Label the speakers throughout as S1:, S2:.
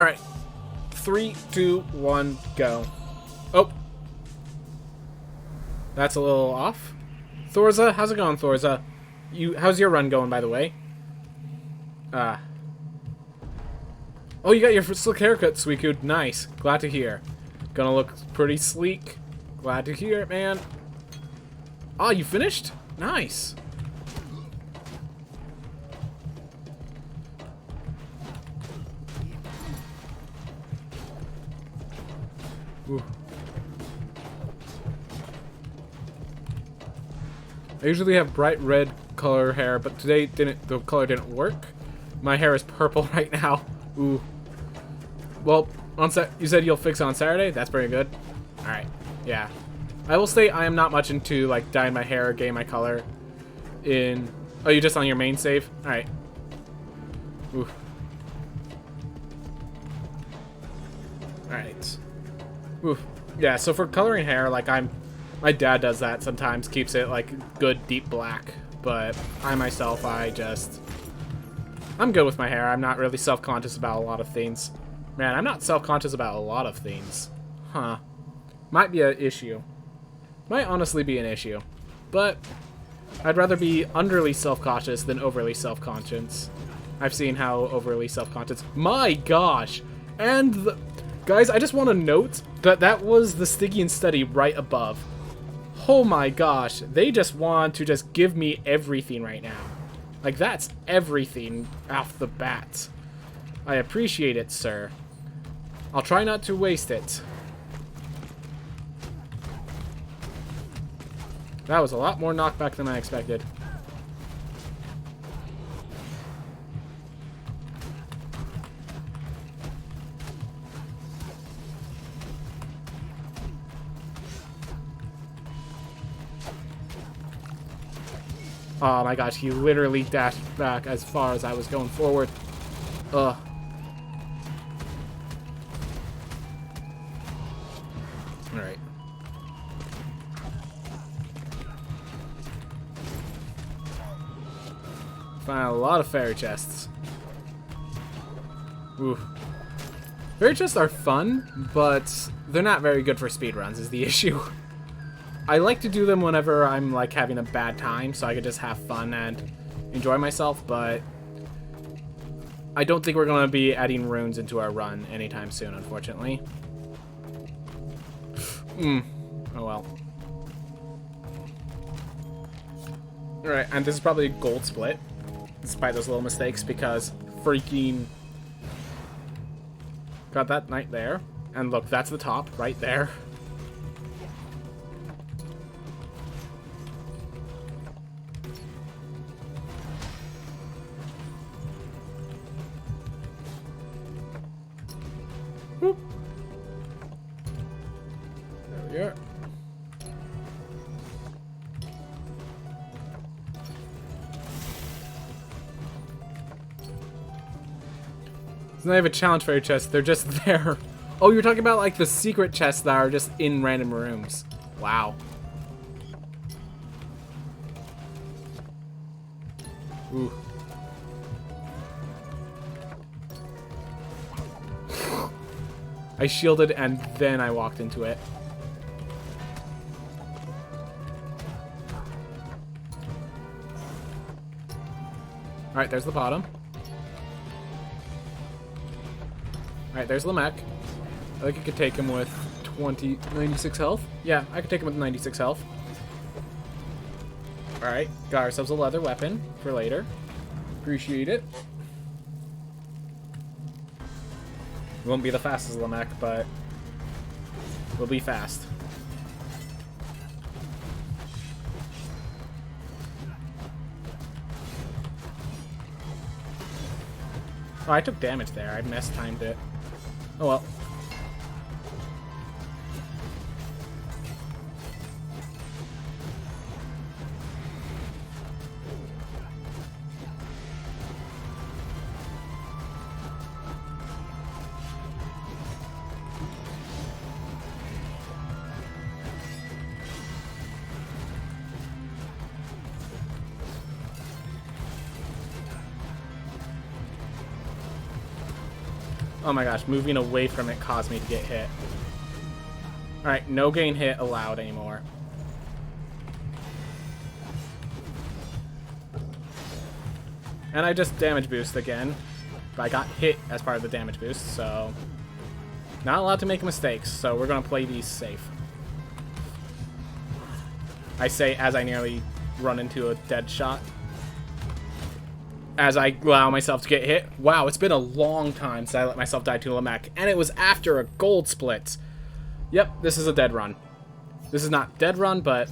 S1: Alright. 3, 2, 1, go. Oh. That's a little off. Thorza, how's it going, Thorza? How's your run going, by the way? Oh, you got your slick haircut, Suicune. Nice. Glad to hear. Gonna look pretty sleek. Glad to hear it, man. Oh, you finished? Nice. Ooh. I usually have bright red color hair, but today the color didn't work. My hair is purple right now. Ooh. Well, you said you'll fix it on Saturday? That's pretty good. Alright. Yeah. I will say I am not much into, like, dyeing my hair or getting my color in... Oh, you just on your main save? Alright. Ooh. Alright. Ooh. Yeah, so for coloring hair, like, my dad does that sometimes, keeps it, like, good deep black. But I myself, I'm good with my hair. I'm not really self-conscious about a lot of things. Man, I'm not self-conscious about a lot of things. Huh. Might be an issue. Might honestly be an issue. But I'd rather be underly self-conscious than overly self-conscious. I've seen how overly self-conscious... My gosh! And guys, I just want to note that that was the Stygian study right above. Oh my gosh. They just want to just give me everything right now. Like, that's everything off the bat. I appreciate it, sir. I'll try not to waste it. That was a lot more knockback than I expected. Oh my gosh, he literally dashed back as far as I was going forward. Ugh. Alright. Found a lot of fairy chests. Ooh. Fairy chests are fun, but they're not very good for speedruns is the issue. I like to do them whenever I'm, like, having a bad time, so I could just have fun and enjoy myself, but I don't think we're going to be adding runes into our run anytime soon, unfortunately. Oh well. Alright, and this is probably a gold split, despite those little mistakes, because freaking... Got that knight there, and look, that's the top, right there. Whoop. There we are. So they have a challenge fairy chest. They're just there. Oh, you're talking about like the secret chests that are just in random rooms. Wow. Ooh. I shielded and then I walked into it. Alright, there's the bottom. Alright, there's Lamech. I think I could take him with 96 health. Yeah, I could take him with 96 health. Alright, got ourselves a leather weapon for later. Appreciate it. Won't be the fastest Lamech, but we'll be fast. Oh, I took damage there. I mistimed it. Oh well. Oh my gosh, moving away from it caused me to get hit. Alright, no gain hit allowed anymore. And I just damage boost again. But I got hit as part of the damage boost, so... Not allowed to make mistakes, so we're going to play these safe. I say as I nearly run into a dead shot. As I allow myself to get hit. Wow, it's been a long time since I let myself die to a mech. And it was after a gold split. Yep, this is a dead run. This is not dead run, but...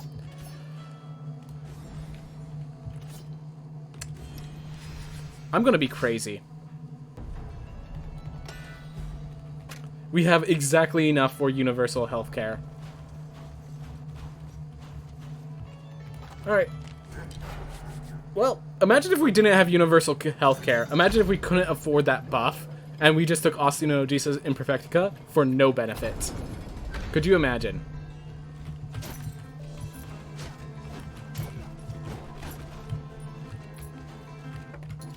S1: I'm going to be crazy. We have exactly enough for universal healthcare. Alright. Well, imagine if we didn't have universal healthcare. Imagine if we couldn't afford that buff, and we just took Osteogenesis Imperfecta for no benefits. Could you imagine?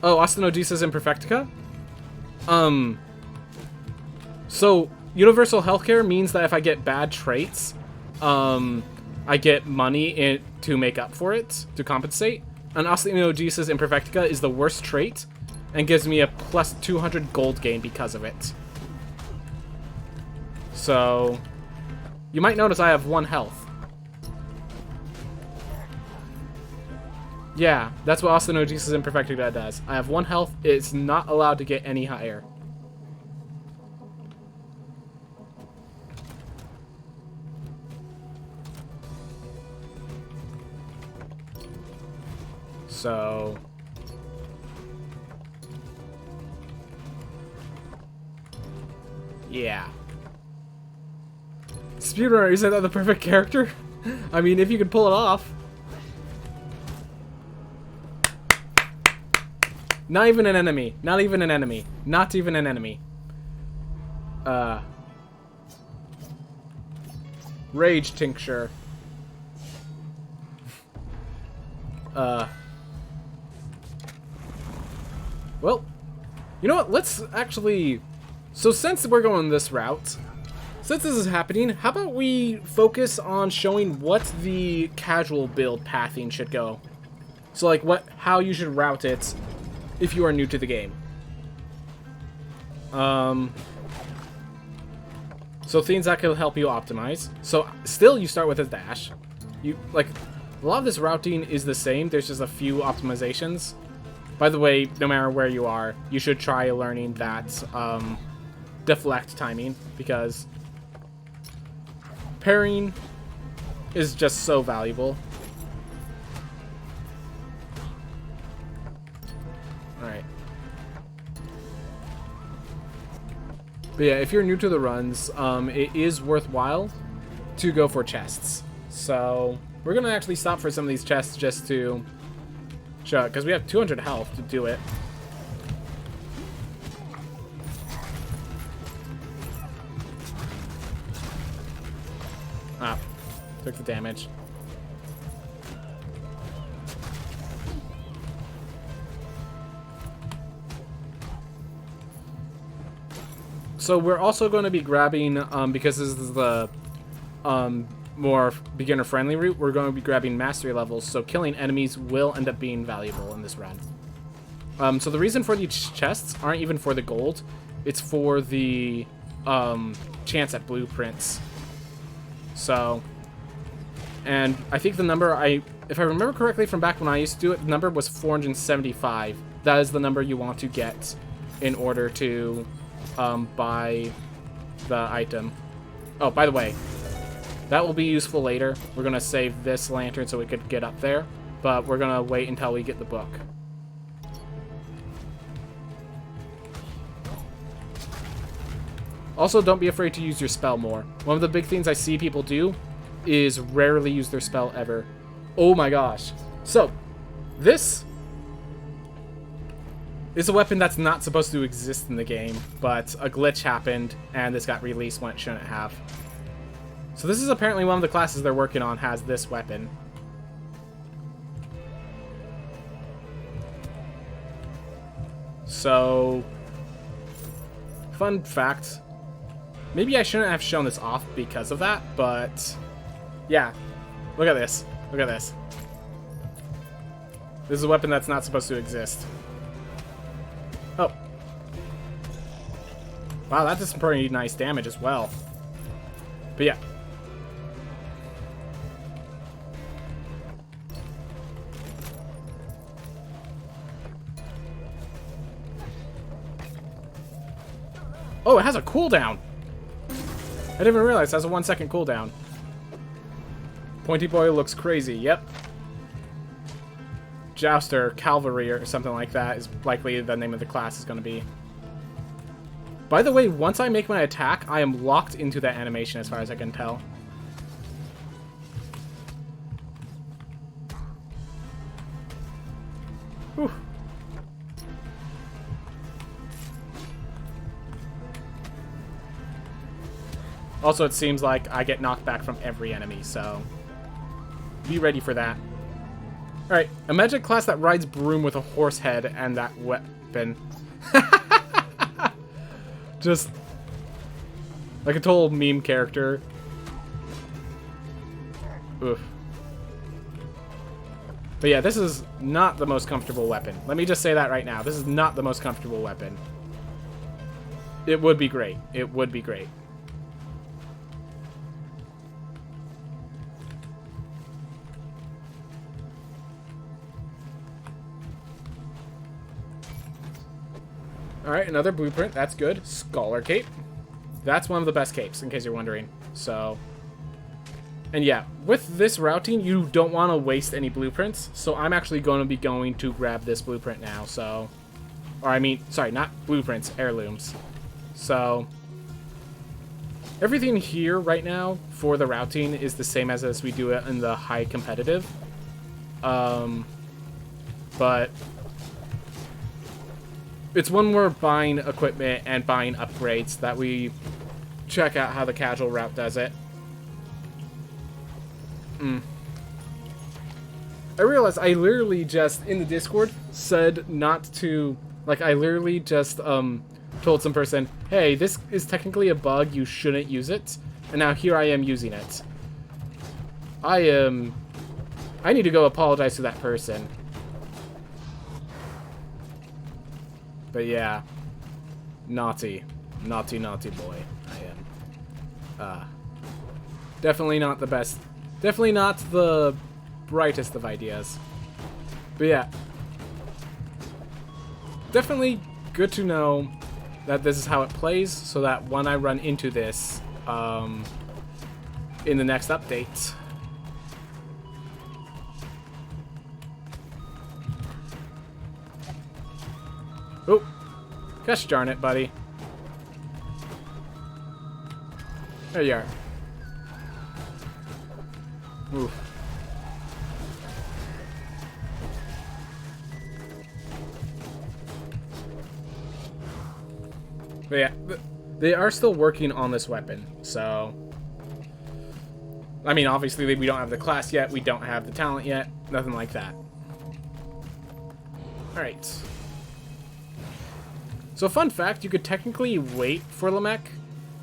S1: Oh, Osteogenesis Imperfecta? So, universal healthcare means that if I get bad traits, I get money to make up for it, to compensate. And Osteogenesis Imperfecta is the worst trait, and gives me a plus 200 gold gain because of it. So, you might notice I have 1 health. Yeah, that's what Osteogenesis Imperfecta does. I have 1 health, it's not allowed to get any higher. So... yeah. Speedrunner, isn't that the perfect character? I mean, if you could pull it off. Not even an enemy. Not even an enemy. Not even an enemy. Rage tincture. Well, you know what? Let's actually... So since we're going this route, since this is happening, how about we focus on showing what the casual build pathing should go? So like how you should route it if you are new to the game. So things that can help you optimize. So still you start with a dash. You like a lot of this routing is the same. There's just a few optimizations. By the way, no matter where you are, you should try learning that deflect timing, because parrying is just so valuable. Alright. But yeah, if you're new to the runs, it is worthwhile to go for chests. So we're going to actually stop for some of these chests just to show it, because we have 200 health to do it. Ah, took the damage. So we're also going to be grabbing, because this is the more beginner-friendly route, we're going to be grabbing mastery levels, so killing enemies will end up being valuable in this run. So the reason for these chests aren't even for the gold, it's for the chance at blueprints. So, and I think the number, if I remember correctly from back when I used to do it, the number was 475. That is the number you want to get in order to buy the item. Oh, by the way, that will be useful later. We're going to save this lantern so we could get up there, but we're going to wait until we get the book. Also, don't be afraid to use your spell more. One of the big things I see people do is rarely use their spell ever. Oh my gosh. So, this is a weapon that's not supposed to exist in the game, but a glitch happened, and this got released when it shouldn't have. So this is apparently one of the classes they're working on has this weapon. So... Fun fact. Maybe I shouldn't have shown this off because of that, but yeah. Look at this. Look at this. This is a weapon that's not supposed to exist. Oh. Wow, that does some pretty nice damage as well. But yeah. Oh, it has a cooldown. I didn't even realize it has a 1 second cooldown. Pointy boy looks crazy. Yep. Jouster, Cavalry, or something like that is likely the name of the class is going to be. By the way, once I make my attack, I am locked into that animation as far as I can tell. Whew. Also, it seems like I get knocked back from every enemy, so be ready for that. Alright, a magic class that rides broom with a horse head and that weapon. Just like a total meme character. Oof. But yeah, this is not the most comfortable weapon. Let me just say that right now. This is not the most comfortable weapon. It would be great. It would be great. Alright, another blueprint. That's good. Scholar cape. That's one of the best capes, in case you're wondering. So, and yeah, with this routing, you don't want to waste any blueprints. So I'm actually going to be going to grab this blueprint now. So, or I mean, sorry, not blueprints, heirlooms. So, everything here right now for the routing is the same as we do it in the high competitive. But it's when we're buying equipment and buying upgrades that we check out how the casual route does it. I realized I literally just, in the Discord, said not to, like, I literally just, told some person, hey, this is technically a bug, you shouldn't use it. And now here I am using it. I need to go apologize to that person. But yeah, naughty boy I am. Definitely not the best. Definitely not the brightest of ideas. But yeah, definitely good to know that this is how it plays, so that when I run into this in the next update, oh, gosh darn it, buddy. There you are. Oof. But yeah, they are still working on this weapon, so I mean, obviously we don't have the class yet, we don't have the talent yet, nothing like that. Alright. So fun fact, you could technically wait for Lamech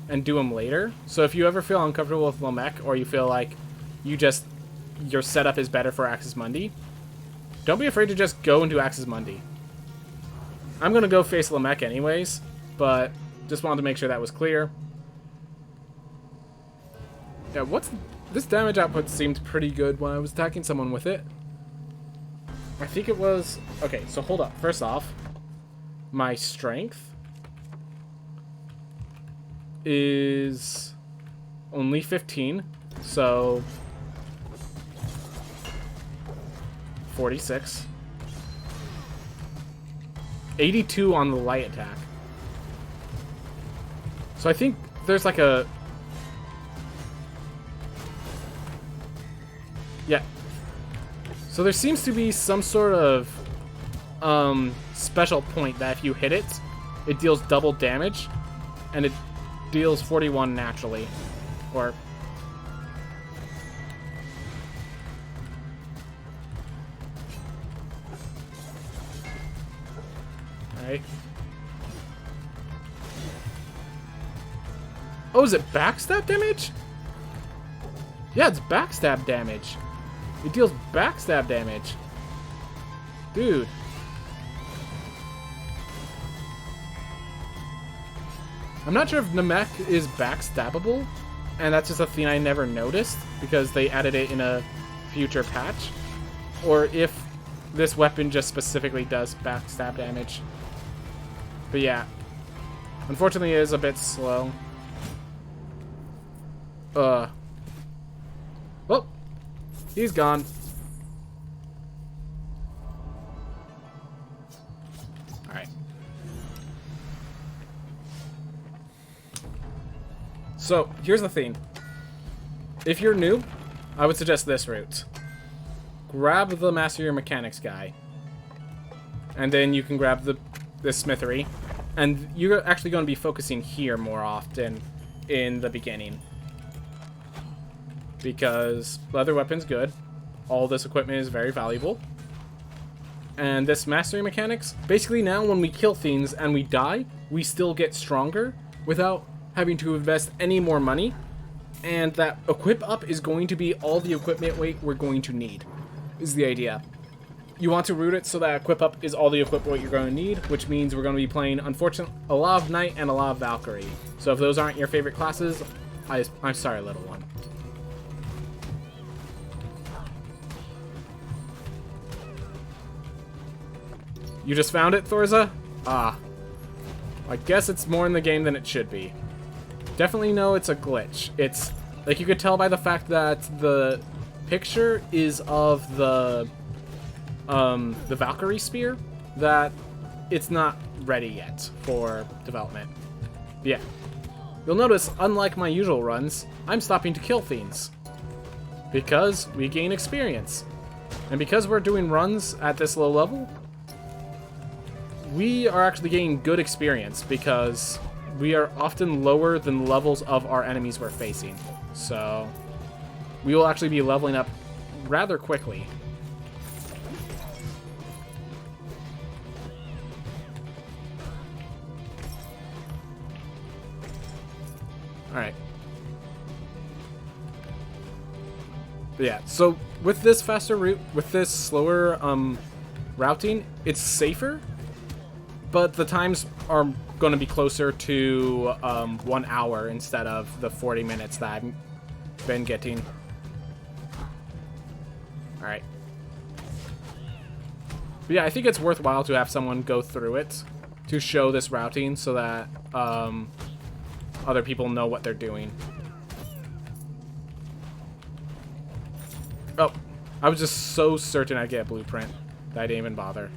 S1: and do him later. So if you ever feel uncomfortable with Lamech, or you feel like your setup is better for Axis Mundi, don't be afraid to just go and do Axis Mundi. I'm gonna go face Lamech anyways, but just wanted to make sure that was clear. Yeah, this damage output seemed pretty good when I was attacking someone with it. I think it was, okay, so hold up. First off, my strength is only 15, so 46. 82 on the light attack. So I think there's like a... Yeah. So there seems to be some sort of special point that if you hit it, it deals double damage, and it deals 41 naturally. Or... Alright. Oh, is it backstab damage? Yeah, it's backstab damage. It deals backstab damage. Dude. I'm not sure if Namek is backstabbable, and that's just a thing I never noticed because they added it in a future patch, or if this weapon just specifically does backstab damage. But yeah, unfortunately it is a bit slow. Well, he's gone. Alright. So, here's the thing. If you're new, I would suggest this route. Grab the Master Your Mechanics guy. And then you can grab the smithery. And you're actually going to be focusing here more often in the beginning. Because leather weapon's good. All this equipment is very valuable. And this Mastery Mechanics, basically now when we kill things and we die, we still get stronger without having to invest any more money. And that equip up is going to be all the equipment weight we're going to need, is the idea. You want to route it so that equip up is all the equip weight you're going to need, which means we're going to be playing, unfortunately, a lot of Knight and a lot of Valkyrie. So if those aren't your favorite classes, I'm sorry, little one. You just found it, Thorza? Ah. I guess it's more in the game than it should be. Definitely know it's a glitch. It's, like, you could tell by the fact that the picture is of the Valkyrie spear, that it's not ready yet for development. Yeah. You'll notice, unlike my usual runs, I'm stopping to kill things. Because we gain experience. And because we're doing runs at this low level, we are actually gaining good experience because we are often lower than the levels of our enemies we're facing. So we will actually be leveling up rather quickly. Alright. But yeah, so with this faster route, with this slower routing, it's safer. But the times are going to be closer to 1 hour instead of the 40 minutes that I've been getting. Alright. But yeah, I think it's worthwhile to have someone go through it to show this routing so that other people know what they're doing. Oh, I was just so certain I'd get a blueprint that I didn't even bother.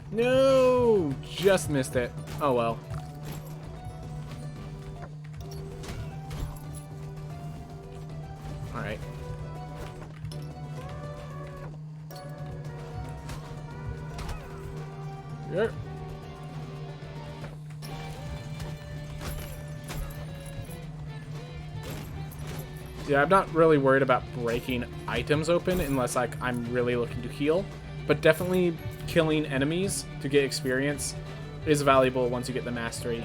S1: No! Just missed it. Oh well. Alright. Yep. Yeah, I'm not really worried about breaking items open unless like I'm really looking to heal, but definitely killing enemies to get experience is valuable once you get the mastery.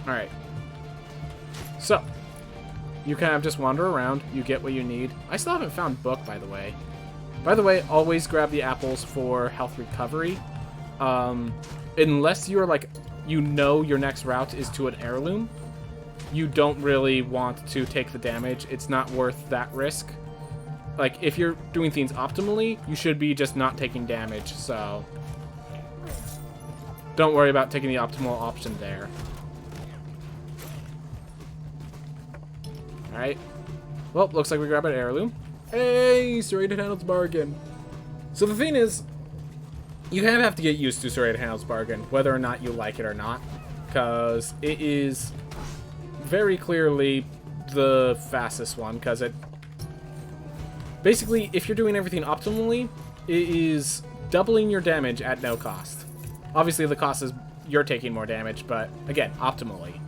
S1: Alright. So, you kind of just wander around, you get what you need. I still haven't found book, by the way. By the way, always grab the apples for health recovery. Unless you're like, you know your next route is to an heirloom, you don't really want to take the damage. It's not worth that risk. Like, if you're doing things optimally, you should be just not taking damage, so don't worry about taking the optimal option there. Alright. Well, looks like we grab an heirloom. Hey, serrated handles bargain. So the thing is, you kind of have to get used to serrated handles bargain, whether or not you like it or not, because it is very clearly the fastest one, because it basically, if you're doing everything optimally, it is doubling your damage at no cost. Obviously the cost is you're taking more damage, but again, optimally.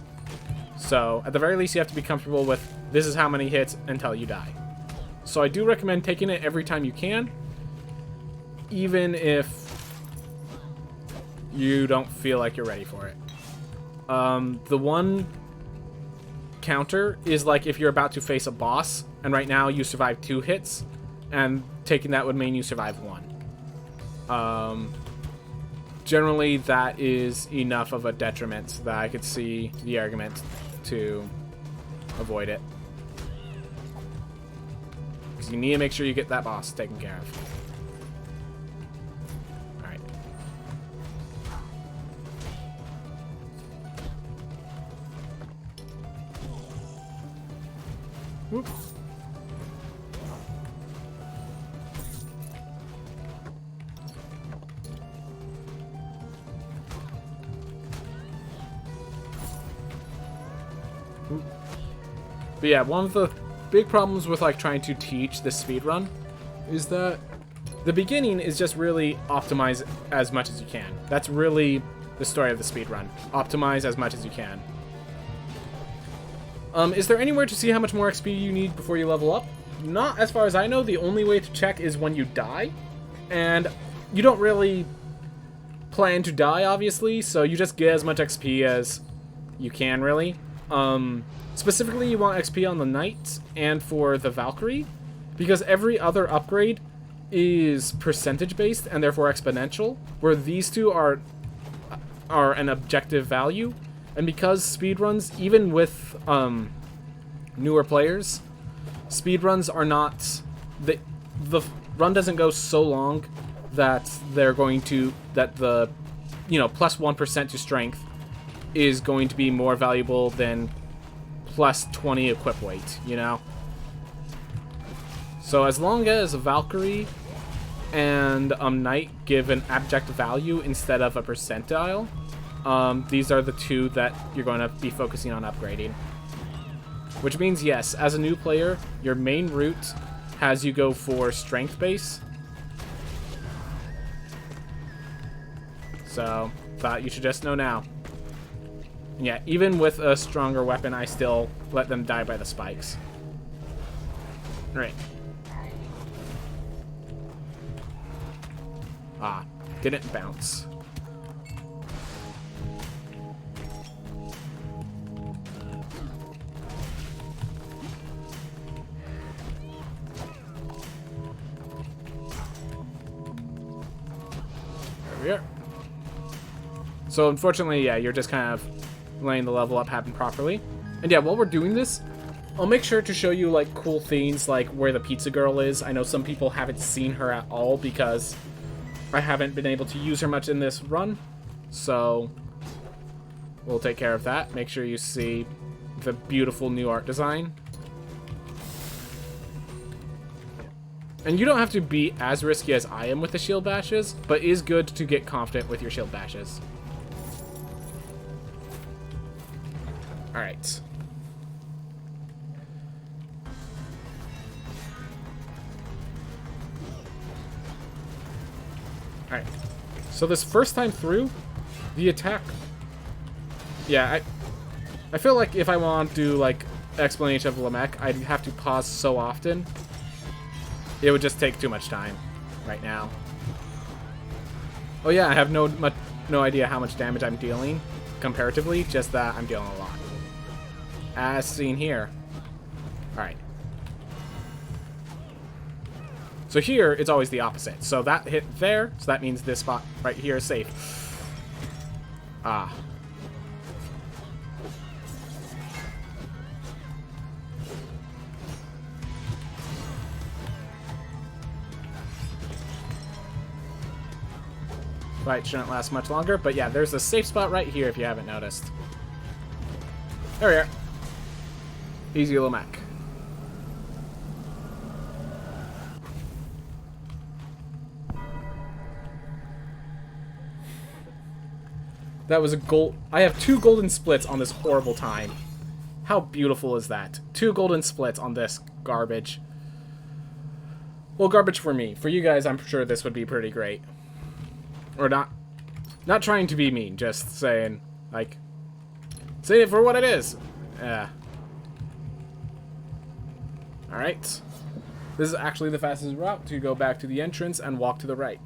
S1: So at the very least, you have to be comfortable with this is how many hits until you die. So I do recommend taking it every time you can, even if you don't feel like you're ready for it. The one counter is like if you're about to face a boss, and right now you survive 2 hits, and taking that would mean you survive 1. Generally, that is enough of a detriment that I could see the argument to avoid it. Because you need to make sure you get that boss taken care of. Alright. Whoop. But yeah, one of the big problems with like trying to teach this speedrun is that the beginning is just really optimize as much as you can. That's really the story of the speedrun. Optimize as much as you can. Is there anywhere to see how much more XP you need before you level up? Not as far as I know. The only way to check is when you die. And you don't really plan to die, obviously, so you just get as much XP as you can, really. Specifically, you want XP on the Knight and for the Valkyrie, because every other upgrade is percentage-based and therefore exponential, where these two are an objective value. And because speedruns, even with newer players, speedruns are not... The run doesn't go so long that they're going to... That the, plus 1% to strength is going to be more valuable than plus 20 equip weight, So as long as Valkyrie and Knight give an abject value instead of a percentile, these are the two that you're going to be focusing on upgrading. Which means, yes, as a new player, your main route has you go for strength base. So, thought you should just know now. Yeah, even with a stronger weapon, I still let them die by the spikes. Alright. Ah, didn't bounce. There we are. So unfortunately, yeah, you're just kind of letting the level up happen properly. And yeah, while we're doing this, I'll make sure to show you like cool things like where the pizza girl is. I know some people haven't seen her at all because I haven't been able to use her much in this run. So we'll take care of that. Make sure you see the beautiful new art design. And you don't have to be as risky as I am with the shield bashes, but it is good to get confident with your shield bashes. Alright. Alright. So this first time through, the attack... Yeah, I feel like if I want to do, like, explanation of Lamech, I'd have to pause so often. It would just take too much time right now. Oh yeah, I have no idea how much damage I'm dealing comparatively, just that I'm dealing a lot. As seen here. Alright. So here, it's always the opposite. So that hit there, so that means this spot right here is safe. Ah. Fight shouldn't last much longer, but yeah, there's a safe spot right here if you haven't noticed. There we are. Easy Lamech. That was a gold. I have 2 golden splits on this horrible time. How beautiful is that? 2 golden splits on this garbage. Well, garbage for me. For you guys, I'm sure this would be pretty great. Or not. Not trying to be mean, just saying, like, say it for what it is. Yeah. Alright. This is actually the fastest route to go back to the entrance and walk to the right.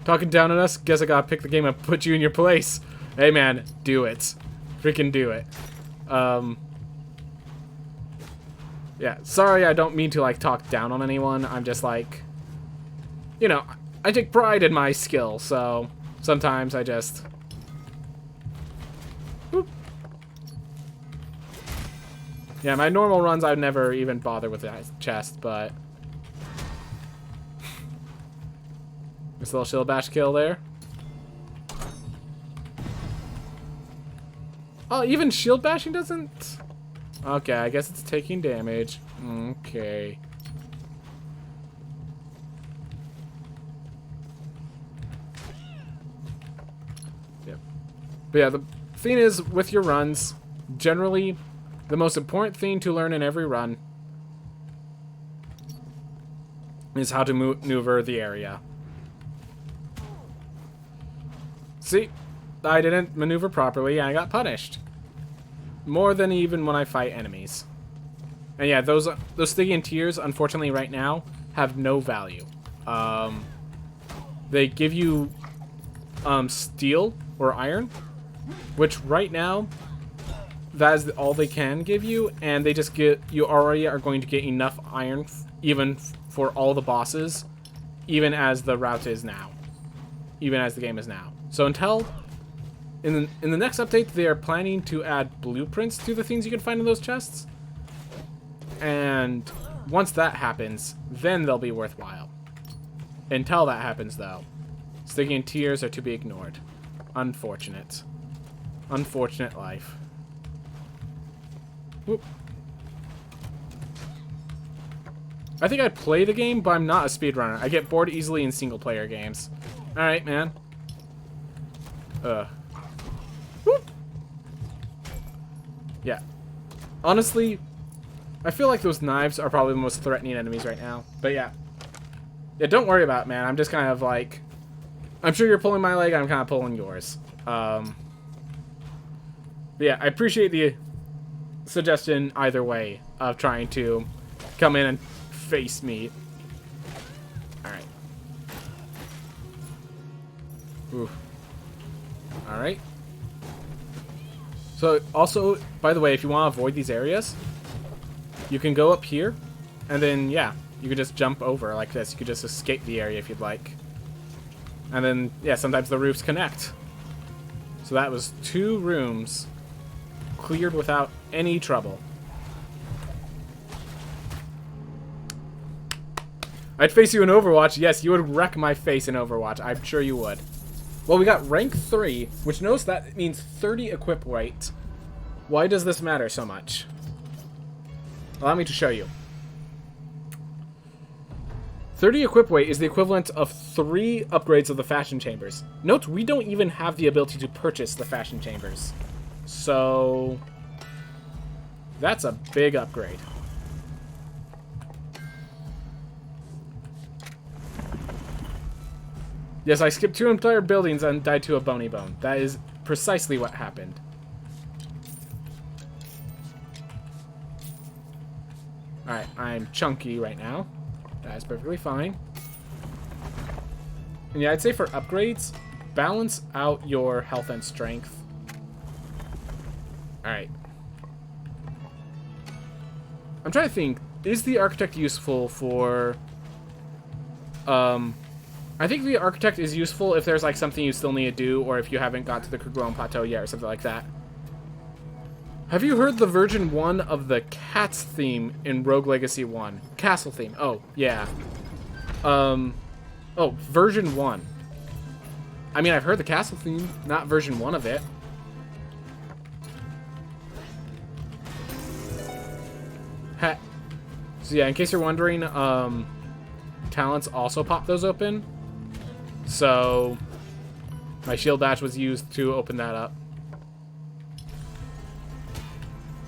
S1: Talking down on us? Guess I gotta pick the game and put you in your place. Hey man, do it. Freaking do it. Yeah, sorry, I don't mean to, like, talk down on anyone. I'm just, like, you know, I take pride in my skill, so sometimes I just... Whoop. Yeah, my normal runs, I would never even bother with that chest, but... This little shield bash kill there. Oh, even shield bashing doesn't... Okay, I guess it's taking damage. Okay. Yep. But yeah, the thing is, with your runs, generally, the most important thing to learn in every run is how to maneuver the area. See? I didn't maneuver properly, and I got punished. More than even when I fight enemies. And yeah, those Stygian Tears, unfortunately right now, have no value. They give you steel or iron, which right now, that is all they can give you, and they just get, you already are going to get enough iron even for all the bosses, even as the route is now. Even as the game is now. So until... In the next update, they are planning to add blueprints to the things you can find in those chests. And once that happens, then they'll be worthwhile. Until that happens, though, Stygian Tears are to be ignored. Unfortunate. Unfortunate life. Whoop. I think I'd play the game, but I'm not a speedrunner. I get bored easily in single-player games. Alright, man. Whoop. Yeah. Honestly, I feel like those knives are probably the most threatening enemies right now. But yeah. Yeah, don't worry about it, man. I'm just kind of like... I'm sure you're pulling my leg, I'm kind of pulling yours. But yeah, I appreciate the suggestion either way of trying to come in and face me. Alright. Oof. Alright. So, also, by the way, if you want to avoid these areas, you can go up here, and then, yeah, you could just jump over like this. You could just escape the area if you'd like. And then, yeah, sometimes the roofs connect. So that was 2 rooms cleared without any trouble. I'd face you in Overwatch. Yes, you would wreck my face in Overwatch. I'm sure you would. Well, we got rank 3, which notice that means 30 equip weight. Why does this matter so much? Allow me to show you. 30 equip weight is the equivalent of 3 upgrades of the fashion chambers. Note, we don't even have the ability to purchase the fashion chambers. So, that's a big upgrade. Yes, I skipped 2 entire buildings and died to a bony bone. That is precisely what happened. Alright, I'm chunky right now. That is perfectly fine. And yeah, I'd say for upgrades, balance out your health and strength. Alright. I'm trying to think, is the Architect useful for... I think the Architect is useful if there's like something you still need to do, or if you haven't got to the Kerguelen Plateau yet, or something like that. Have you heard the version 1 of the Cats theme in Rogue Legacy 1? Castle theme. Oh, yeah. Oh, version 1. I mean, I've heard the Castle theme, not version 1 of it. Ha. So yeah, in case you're wondering, talents also pop those open. So, my shield bash was used to open that up.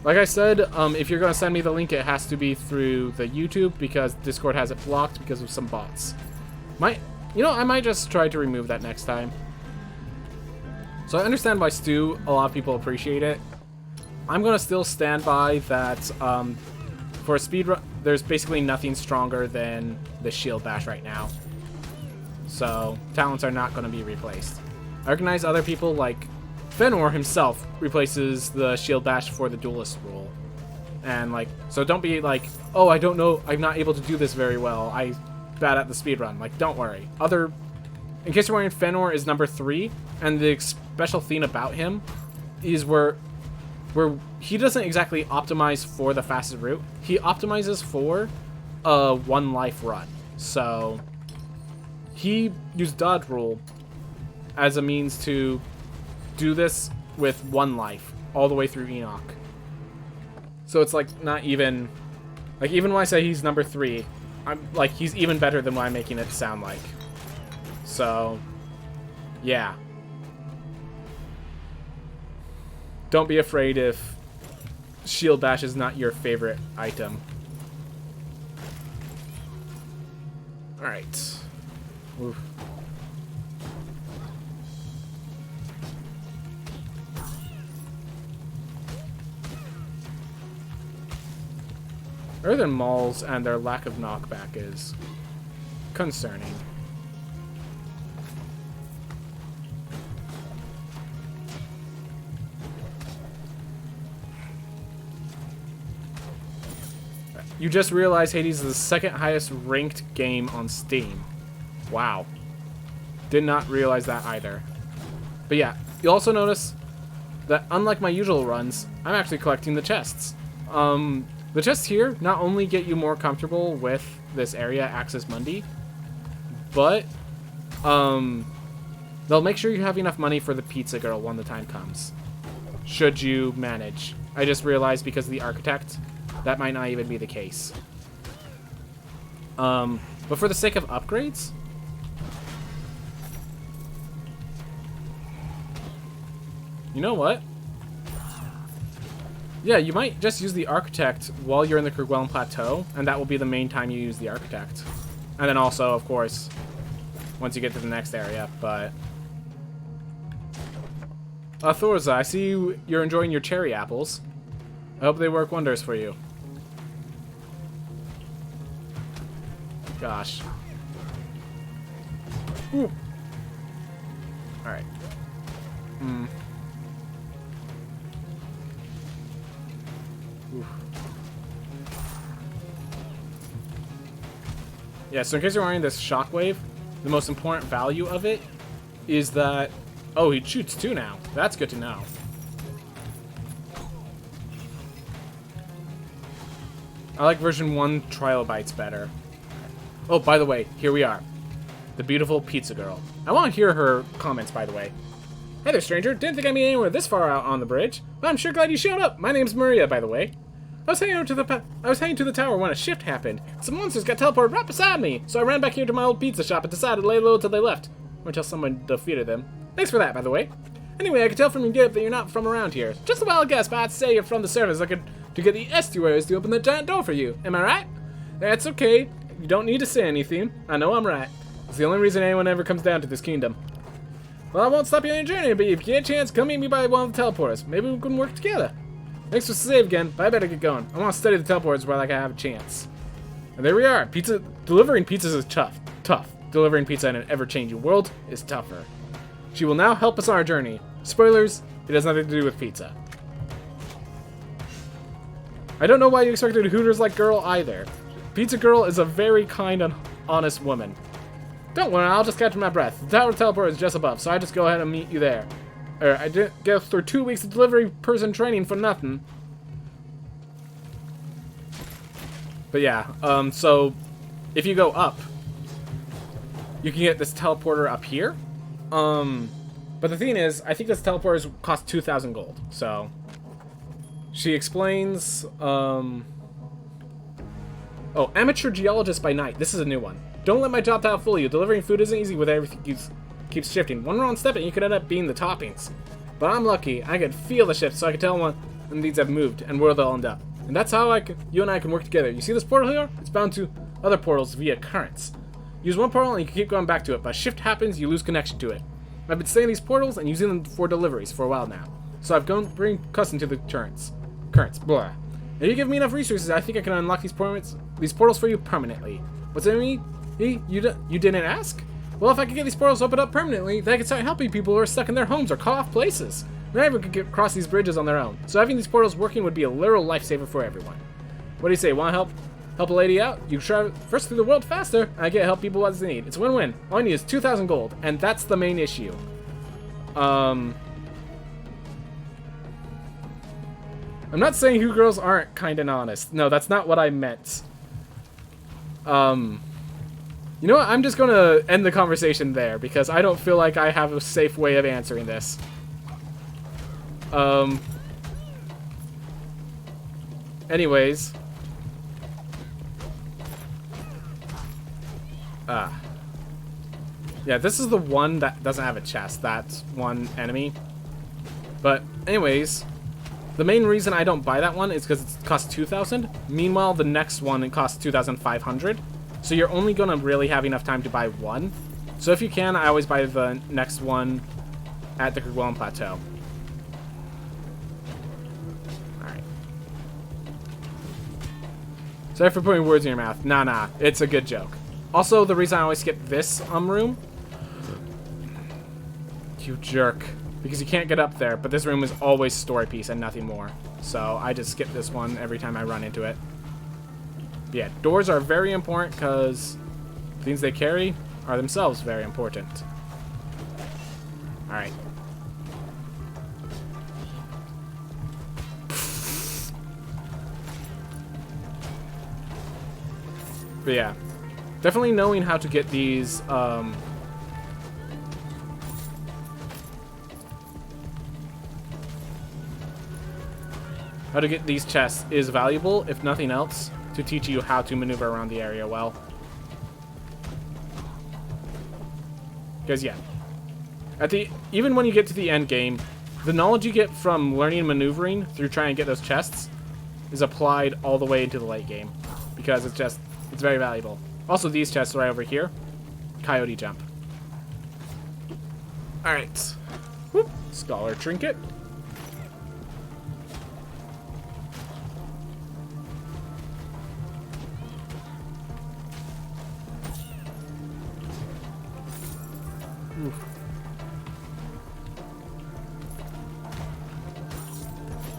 S1: Like I said, if you're going to send me the link, it has to be through the YouTube because Discord has it blocked because of some bots. I might just try to remove that next time. So I understand why Stu, a lot of people appreciate it. I'm going to still stand by that for a speedrun, there's basically nothing stronger than the shield bash right now. So talents are not going to be replaced. I recognize other people like Fenor himself replaces the shield bash for the duelist rule. And like, so don't be like, oh, I don't know, I'm not able to do this very well. I'm bad at the speedrun. Like, don't worry. In case you're wondering, Fenor is number 3, and the special thing about him is where he doesn't exactly optimize for the fastest route. He optimizes for a 1 life run. So he used dodge rule as a means to do this with 1 life all the way through Enoch. So it's like not even like, even when I say he's number 3, I'm like, he's even better than what I'm making it sound like. So yeah, don't be afraid if shield bash is not your favorite item. All right. Oof. Earthen mauls and their lack of knockback is concerning. You just realized Hades is the second highest ranked game on Steam. Wow. Did not realize that either. But yeah, you'll also notice that unlike my usual runs, I'm actually collecting the chests. The chests here not only get you more comfortable with this area, Axis Mundi, but they'll make sure you have enough money for the pizza girl when the time comes. Should you manage. I just realized because of the architect, that might not even be the case. But for the sake of upgrades, you know what? Yeah, you might just use the architect while you're in the Kerguelen Plateau, and that will be the main time you use the architect. And then also, of course, once you get to the next area, but... Thorza, I see you're enjoying your cherry apples. I hope they work wonders for you. Gosh. Ooh. Alright. Yeah, so in case you're wondering, this shockwave, the most important value of it is that... Oh, he shoots 2 now. That's good to know. I like version 1 trilobites better. Oh, by the way, here we are. The beautiful pizza girl. I want to hear her comments, by the way. Hey there, stranger. Didn't think I'd be anywhere this far out on the bridge. But I'm sure glad you showed up. My name's Maria, by the way. I was heading to the tower when a shift happened. Some monsters got teleported right beside me, so I ran back here to my old pizza shop and decided to lay low till they left. Or until someone defeated them. Thanks for that, by the way. Anyway, I could tell from your getup that you're not from around here. Just a wild guess, but I'd say you're from the surface looking to get the estuaries to open the giant door for you. Am I right? That's okay. You don't need to say anything. I know I'm right. It's the only reason anyone ever comes down to this kingdom. Well, I won't stop you on your journey, but if you get a chance, come meet me by one of the teleporters. Maybe we can work together. Thanks for the save again, but I better get going. I want to study the teleporters while I can have a chance. And there we are. Delivering pizzas is tough. Delivering pizza in an ever-changing world is tougher. She will now help us on our journey. Spoilers, it has nothing to do with pizza. I don't know why you expected a Hooters-like girl either. Pizza girl is a very kind and honest woman. Don't worry, I'll just catch my breath. The tower teleport is just above, so I just go ahead and meet you there. I didn't go through 2 weeks of delivery person training for nothing. But yeah, so if you go up, you can get this teleporter up here. But the thing is, I think this teleporter costs 2,000 gold. So she explains, oh, amateur geologist by night. This is a new one. Don't let my job title fool you. Delivering food isn't easy with everything keeps shifting. One wrong step and you could end up being the toppings. But I'm lucky. I could feel the shift, so I could tell and these have moved and where they'll end up. And that's how you and I can work together. You see this portal here? It's bound to other portals via currents. Use one portal and you can keep going back to it, but a shift happens, you lose connection to it. I've been staying in these portals and using them for deliveries for a while now. So I've grown pretty accustomed to the currents. Blah. If you give me enough resources, I think I can unlock these portals for you permanently. What's that mean? You didn't ask? Well, if I could get these portals opened up permanently, then I could start helping people who are stuck in their homes or cut off places. Not everyone could cross these bridges on their own. So having these portals working would be a literal lifesaver for everyone. What do you say? Want to help a lady out? You travel first through the world faster, and I get to help people as they need. It's a win-win. All I need is 2,000 gold, and that's the main issue. I'm not saying you girls aren't kind and honest. No, that's not what I meant. You know what? I'm just going to end the conversation there because I don't feel like I have a safe way of answering this. Anyways. Yeah, this is the one that doesn't have a chest. That's one enemy. But anyways, the main reason I don't buy that one is because it costs 2,000. Meanwhile, the next one, it costs 2,500. So you're only going to really have enough time to buy one. So if you can, I always buy the next one at the Kerguelen Plateau. Alright. Sorry for putting words in your mouth. Nah, it's a good joke. Also, the reason I always skip this room... You jerk. Because you can't get up there, but this room is always story piece and nothing more. So I just skip this one every time I run into it. Yeah, doors are very important because things they carry are themselves very important. Alright. But yeah, definitely knowing how to get these, how to get these chests is valuable, if nothing else, to teach you how to maneuver around the area well. Because yeah, even when you get to the end game, the knowledge you get from learning and maneuvering through trying to get those chests is applied all the way into the late game, because it's very valuable. Also, these chests right over here, coyote jump. All right, whoop, scholar trinket. Oof.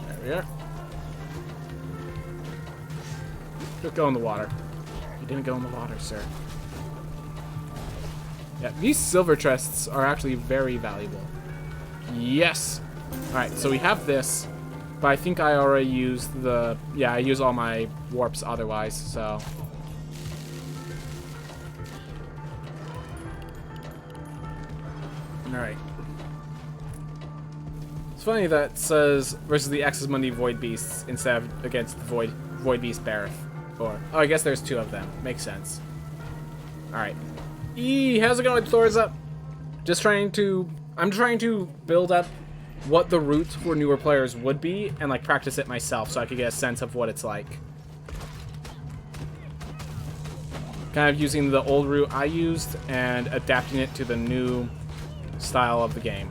S1: There we are. Just go in the water. You didn't go in the water, sir. Yeah, these silver chests are actually very valuable. Yes! Alright, so we have this, but I think I already used the... Yeah, I use all my warps otherwise, so... Alright. It's funny that it says versus the X's Monday Void Beasts instead of against the Void Beast Bareth. Or, oh, I guess there's two of them. Makes sense. Alright. How's it going, Thor's up? I'm trying to build up what the route for newer players would be and like practice it myself so I could get a sense of what it's like. Kind of using the old route I used and adapting it to the new style of the game.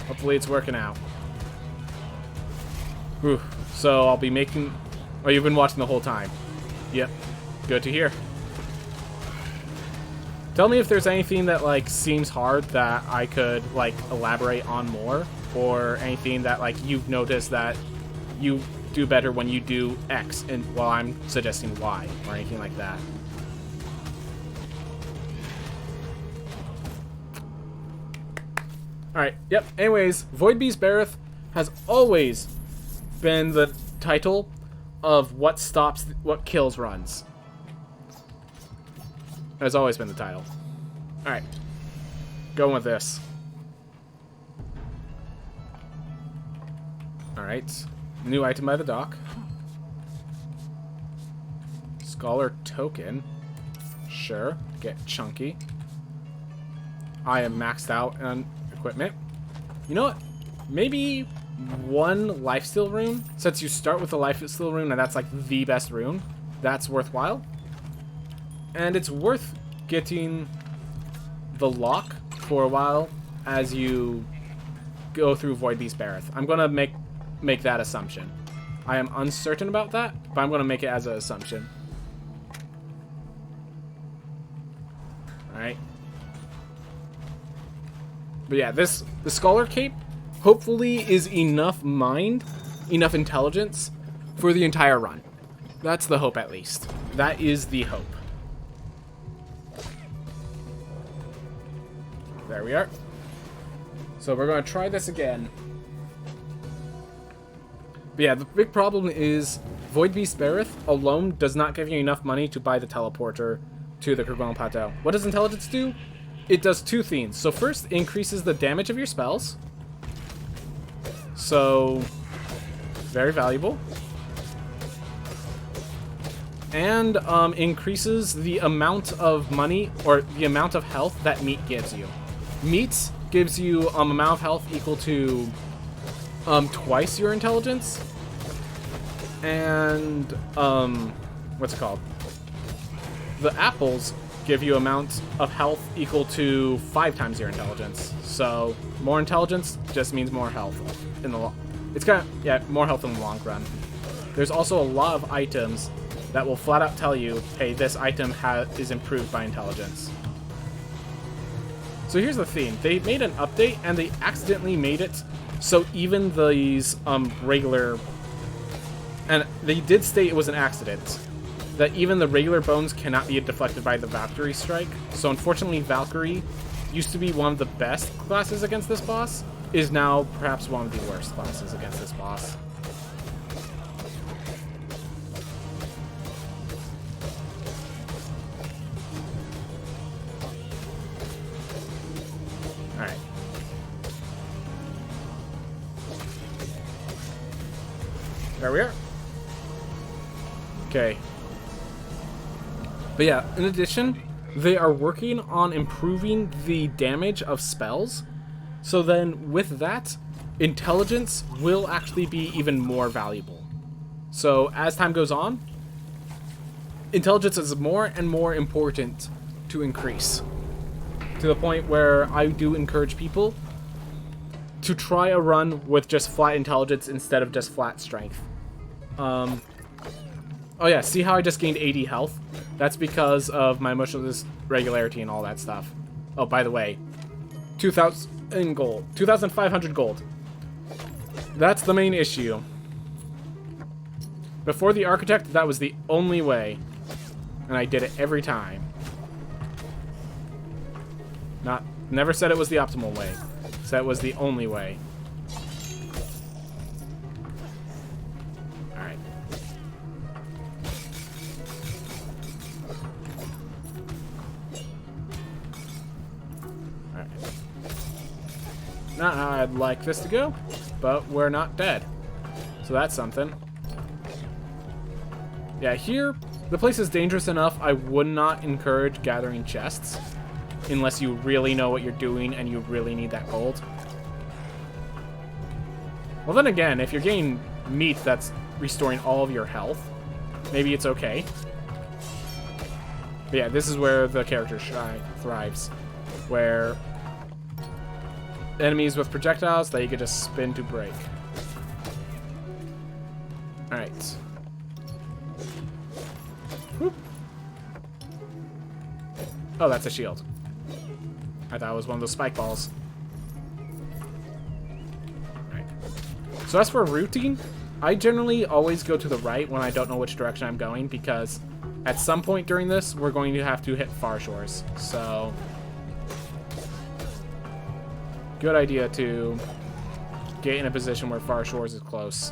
S1: Hopefully it's working out. Whew. So I'll be making... Oh, you've been watching the whole time. Yep. Good to hear. Tell me if there's anything that like seems hard that I could like elaborate on more, or anything that like you've noticed that you do better when you do X and while I'm suggesting Y, or anything like that. Alright, yep. Anyways, Void Beast Bareth has always been the title of what kills runs. Has always been the title. Alright. Going with this. Alright. New item by the dock. Scholar token. Sure. Get chunky. I am maxed out on equipment. You know what? Maybe one lifesteal rune. Since you start with a lifesteal rune, and that's like the best rune, that's worthwhile. And it's worth getting the lock for a while as you go through Void Beast Barroth. I'm gonna make that assumption. I am uncertain about that, but I'm gonna make it as an assumption. Alright. But yeah, the Scholar Cape hopefully is enough mind, enough intelligence for the entire run. That's the hope, at least. That is the hope. There we are. So we're going to try this again. But yeah, the big problem is Void Beast Barroth alone does not give you enough money to buy the teleporter to the Kerguelen Plateau. What does intelligence do? It does two things. So first, it increases the damage of your spells. So, very valuable. And increases the amount of money, or the amount of health that meat gives you. Meat gives you amount of health equal to twice your intelligence. And, what's it called? The apples give you amount of health equal to 5 times your intelligence. So, more intelligence just means more health in the long. It's kind of, yeah, more health in the long run. There's also a lot of items that will flat out tell you, hey, this item is improved by intelligence. So here's the thing. They made an update, and they accidentally made it so even these regular... And they did state it was an accident. That even the regular bones cannot be deflected by the Valkyrie strike. So unfortunately, Valkyrie used to be one of the best classes against this boss, is now perhaps one of the worst classes against this boss. Alright. There we are. Okay. But yeah, in addition, they are working on improving the damage of spells. So then, with that, intelligence will actually be even more valuable. So, as time goes on, intelligence is more and more important to increase. To the point where I do encourage people to try a run with just flat intelligence instead of just flat strength. Oh yeah, see how I just gained 80 health? That's because of my emotional regularity and all that stuff. Oh, by the way, 2,000 gold. 2,500 gold. That's the main issue. Before the Architect, that was the only way. And I did it every time. Never said it was the optimal way. Said it was the only way. Alright. Alright. Not how I'd like this to go, but we're not dead. So that's something. Yeah, here, the place is dangerous enough. I would not encourage gathering chests. Unless you really know what you're doing and you really need that gold. Well, then again, if you're getting meat that's restoring all of your health, maybe it's okay. But yeah, this is where the character thrives. Where enemies with projectiles that you can just spin to break. Alright. Whoop. Oh, that's a shield. I thought it was one of those spike balls. Right. So as for routing, I generally always go to the right when I don't know which direction I'm going, because at some point during this, we're going to have to hit Far Shores. So, good idea to get in a position where Far Shores is close.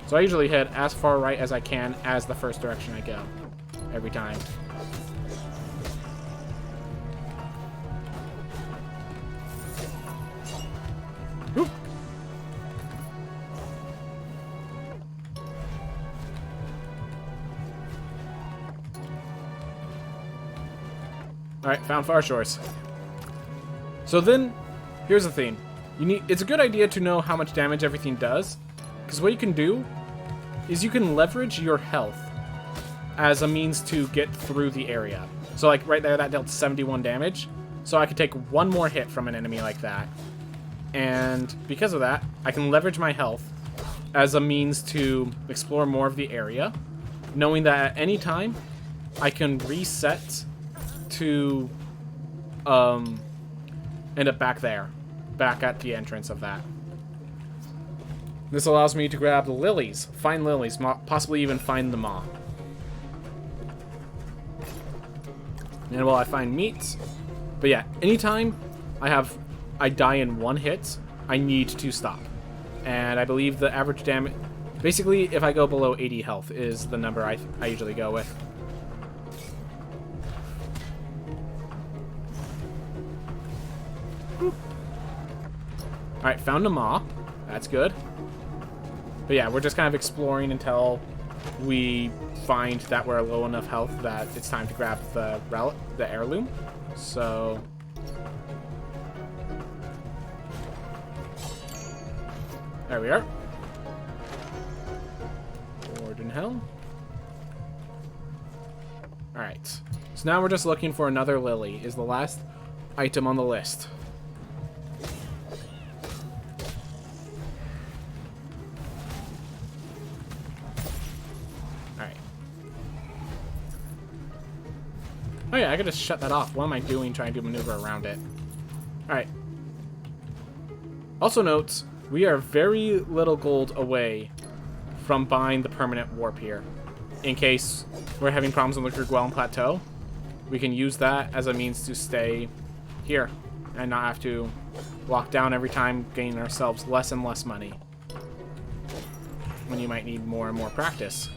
S1: So I usually hit as far right as I can as the first direction I go. Every time. Alright, found Far Shores. So then, here's the thing. It's a good idea to know how much damage everything does, because what you can do is you can leverage your health as a means to get through the area. So like right there, that dealt 71 damage. So I could take one more hit from an enemy like that. And because of that, I can leverage my health as a means to explore more of the area, knowing that at any time I can reset to end up back there, back at the entrance of that. This allows me to grab the lilies, find lilies, possibly even find the maw. And while I find meat, but yeah, anytime I die in one hit, I need to stop. And I believe the average damage, basically if I go below 80 health is the number I usually go with. Alright, found a maw. That's good. But yeah, we're just kind of exploring until we find that we're low enough health that it's time to grab the heirloom. So there we are. Warden Hell. Alright. So now we're just looking for another lily. Is the last item on the list. Alright. Oh yeah, I could just shut that off. What am I doing trying to maneuver around it? Alright. Also note, we are very little gold away from buying the permanent warp here. In case we're having problems on the Gurguelin Plateau, we can use that as a means to stay here and not have to lock down every time, gaining ourselves less and less money when you might need more and more practice.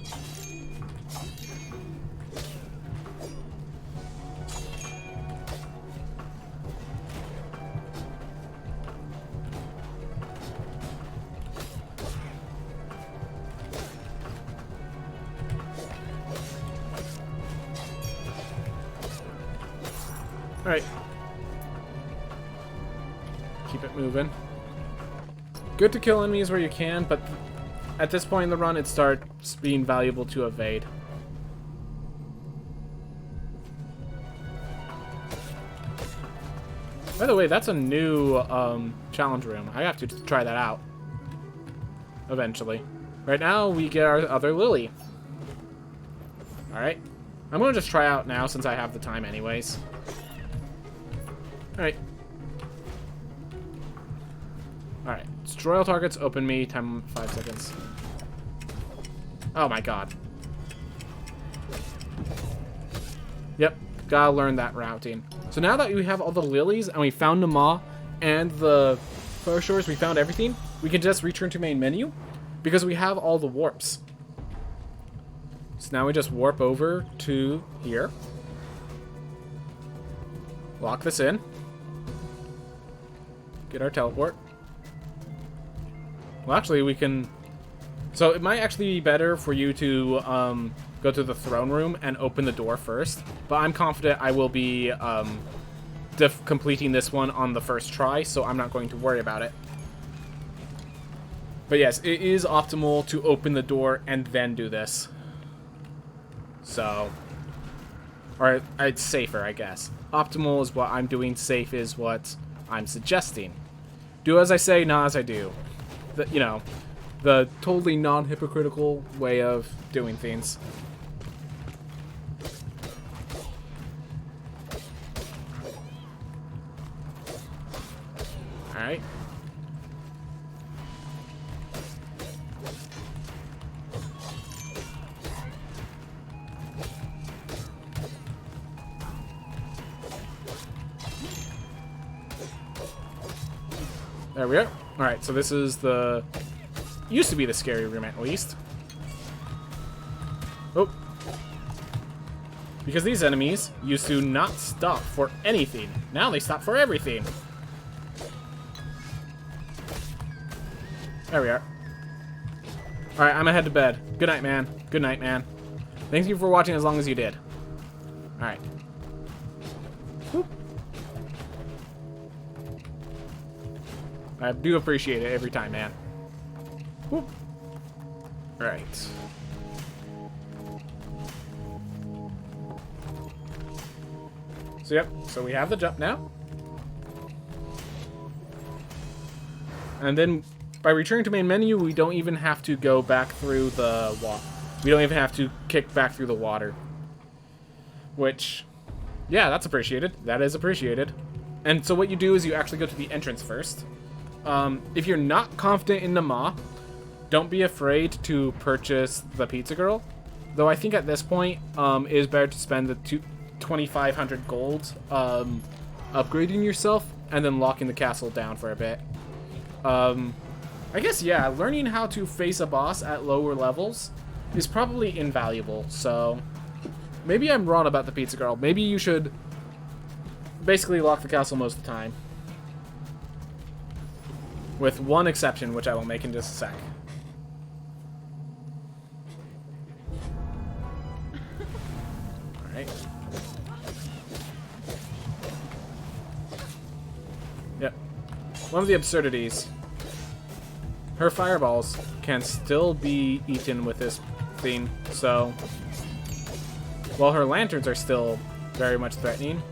S1: Alright. Keep it moving. Good to kill enemies where you can, but at this point in the run, it starts being valuable to evade. By the way, that's a new challenge room. I have to try that out eventually. Right now, we get our other lily. Alright. I'm going to just try out now since I have the time anyways. Alright. Alright. Destroy all targets, open me, time 5 seconds. Oh my god. Yep, gotta learn that routing. So now that we have all the lilies, and we found the maw, and the flower shores, we found everything, we can just return to main menu, because we have all the warps. So now we just warp over to here. Lock this in. Get our teleport. Well, actually, we can... So it might actually be better for you to go to the throne room and open the door first. But I'm confident I will be completing this one on the first try, so I'm not going to worry about it. But yes, it is optimal to open the door and then do this. So... Or it's safer, I guess. Optimal is what I'm doing. Safe is what I'm suggesting. Do as I say, not as I do. You know, the totally non-hypocritical way of doing things. Alright. There we are. Alright, so this is the... Used to be the scary room, at least. Oh. Because these enemies used to not stop for anything. Now they stop for everything. There we are. Alright, I'm head to bed. Good night, man. Good night, man. Thank you for watching as long as you did. Alright. I do appreciate it every time, man. Whoop. Right. So, yep. So we have the jump now. And then, by returning to main menu, we don't even have to go back through the water. We don't even have to kick back through the water. Which, yeah, that's appreciated. That is appreciated. And so what you do is you actually go to the entrance first. If you're not confident in Nama, don't be afraid to purchase the Pizza Girl. Though I think at this point, it is better to spend the 2,500 gold upgrading yourself and then locking the castle down for a bit. I guess, yeah, learning how to face a boss at lower levels is probably invaluable, so maybe I'm wrong about the Pizza Girl. Maybe you should basically lock the castle most of the time. With one exception, which I will make in just a sec. Alright. Yep. One of the absurdities. Her fireballs can still be eaten with this thing, so while her lanterns are still very much threatening,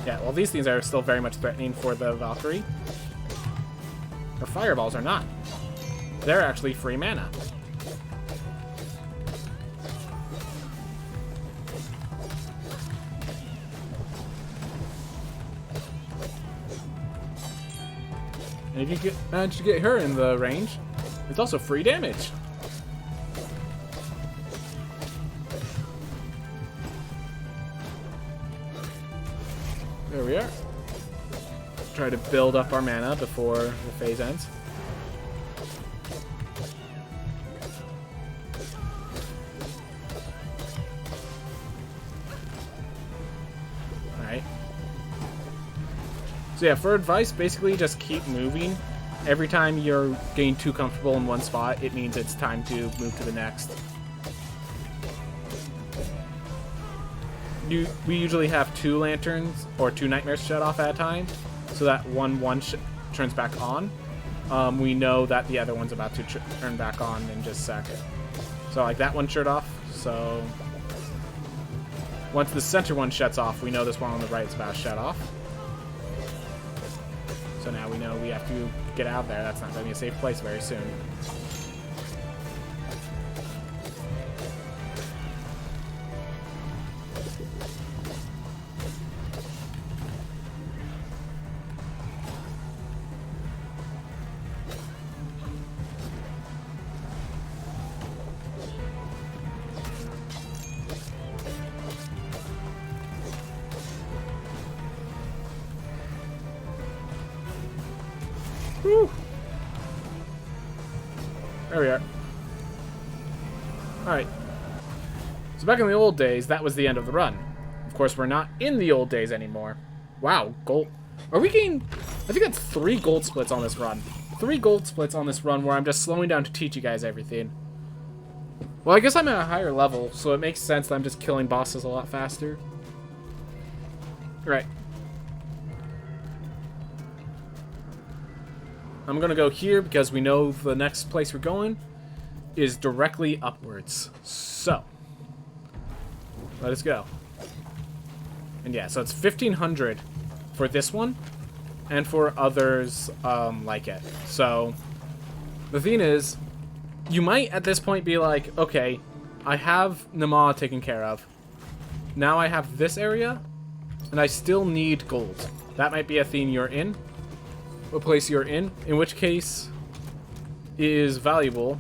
S1: yeah, well, these things are still very much threatening for the Valkyrie. Her fireballs are not. They're actually free mana. And if you manage to get her in the range, it's also free damage. There we are. Try to build up our mana before the phase ends. Alright. So yeah, for advice, basically just keep moving. Every time you're getting too comfortable in one spot, it means it's time to move to the next. We usually have 2 lanterns or 2 nightmares shut off at a time, so that one turns back on. We know that the other one's about to turn back on in just a second. So like that one shut off, so once the center one shuts off, we know this one on the right is about to shut off. So now we know we have to get out of there. That's not going to be a safe place very soon. Whew. There we are. Alright. So back in the old days, that was the end of the run. Of course, we're not in the old days anymore. Wow, gold. Are we getting... I think that's 3 gold splits on this run. 3 gold splits on this run where I'm just slowing down to teach you guys everything. Well, I guess I'm at a higher level, so it makes sense that I'm just killing bosses a lot faster. Right. I'm gonna go here because we know the next place we're going is directly upwards. So, let us go. And yeah, so it's 1,500 for this one, and for others like it. So, the thing is, you might at this point be like, okay, I have Nama taken care of. Now I have this area, and I still need gold. That might be a theme you're in. What place you're in which case it is valuable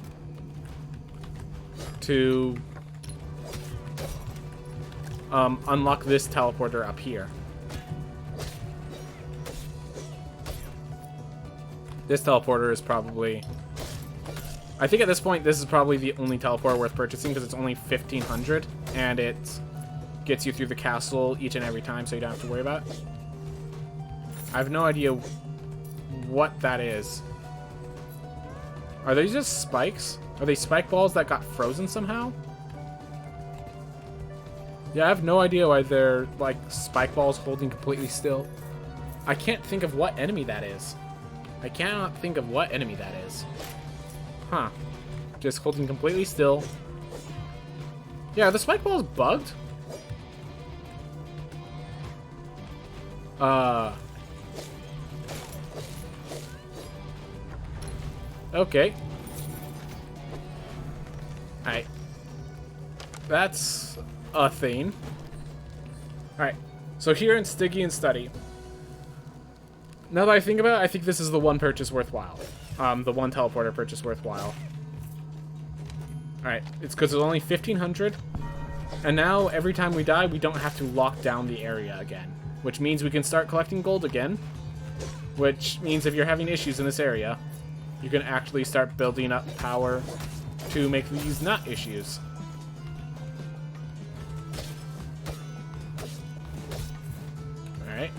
S1: to unlock this teleporter up here. This teleporter is probably... I think at this point this is probably the only teleporter worth purchasing because it's only 1,500 and it gets you through the castle each and every time, so you don't have to worry about it. I have no idea what that is. Are they just spikes? Are they spike balls that got frozen somehow? Yeah, I have no idea why they're, like, spike balls holding completely still. I can't think of what enemy that is. I cannot think of what enemy that is. Huh. Just holding completely still. Yeah, are the spike balls bugged? Okay. Alright. That's a thing. Alright. So here in Stygian Study. Now that I think about it, I think this is the one purchase worthwhile. The one teleporter purchase worthwhile. Alright. It's because it's only 1,500. And now, every time we die, we don't have to lock down the area again. Which means we can start collecting gold again. Which means if you're having issues in this area, you can actually start building up power to make these not issues. Alright.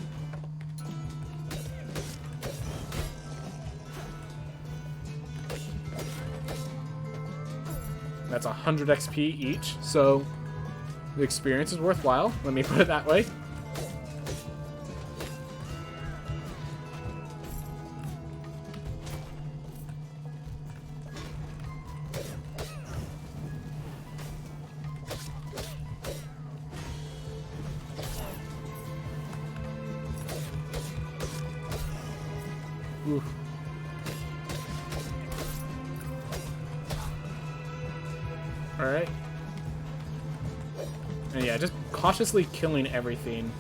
S1: That's 100 XP each, so the experience is worthwhile. Let me put it that way. Oof. Alright. And yeah, just cautiously killing everything.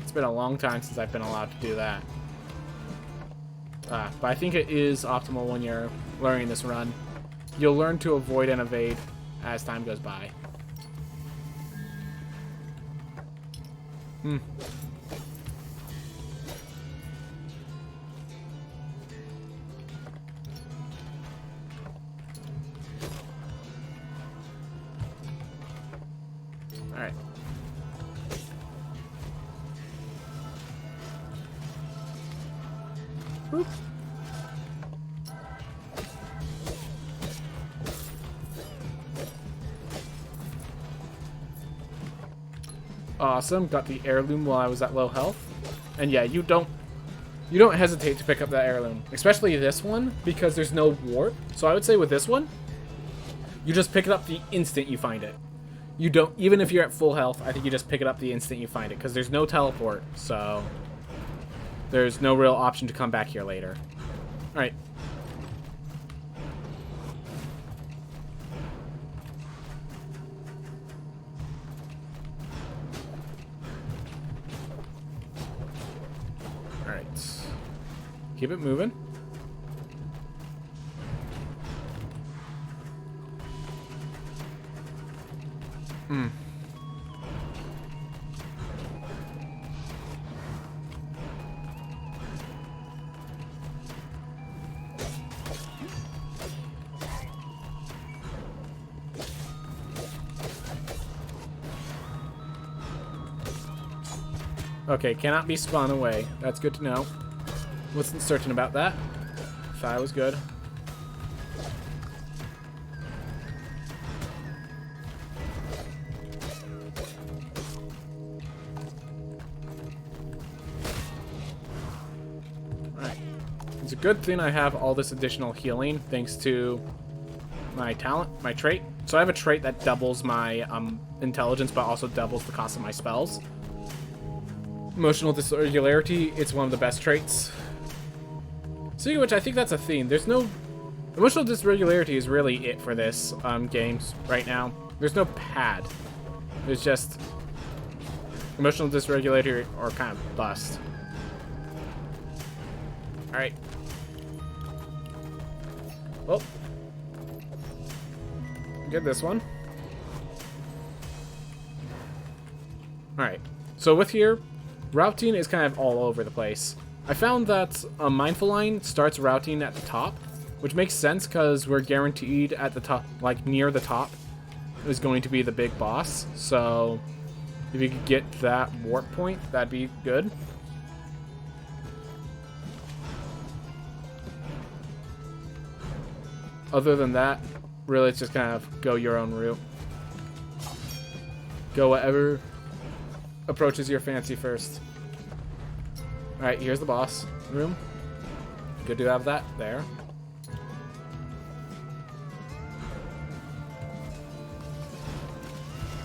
S1: It's been a long time since I've been allowed to do that. But I think it is optimal when you're learning this run. You'll learn to avoid and evade as time goes by. Alright. Boop. Awesome. Got the heirloom while I was at low health. And yeah, you don't hesitate to pick up that heirloom. Especially this one, because there's no warp. So I would say with this one, you just pick it up the instant you find it. You don't, even if you're at full health, I think you just pick it up the instant you find it, because there's no teleport, so there's no real option to come back here later. Alright. Alright. Keep it moving. Okay, cannot be spun away. That's good to know. Wasn't certain about that. Thought I was good. Alright. It's a good thing I have all this additional healing thanks to my talent, my trait. So I have a trait that doubles my intelligence but also doubles the cost of my spells. Emotional dysregularity, it's one of the best traits. Speaking of which, I think that's a theme. There's no... Emotional dysregularity is really it for this games right now. There's no pad. There's just... Emotional dysregularity or kind of bust. Alright. Well. Get this one. Alright. So with here... Routing is kind of all over the place. I found that a Mindful Line starts routing at the top, which makes sense because we're guaranteed at the top, like near the top, is going to be the big boss. So if you could get that warp point, that'd be good. Other than that, really it's just kind of go your own route. Go whatever approaches your fancy first. Alright, here's the boss room. Good to have that there.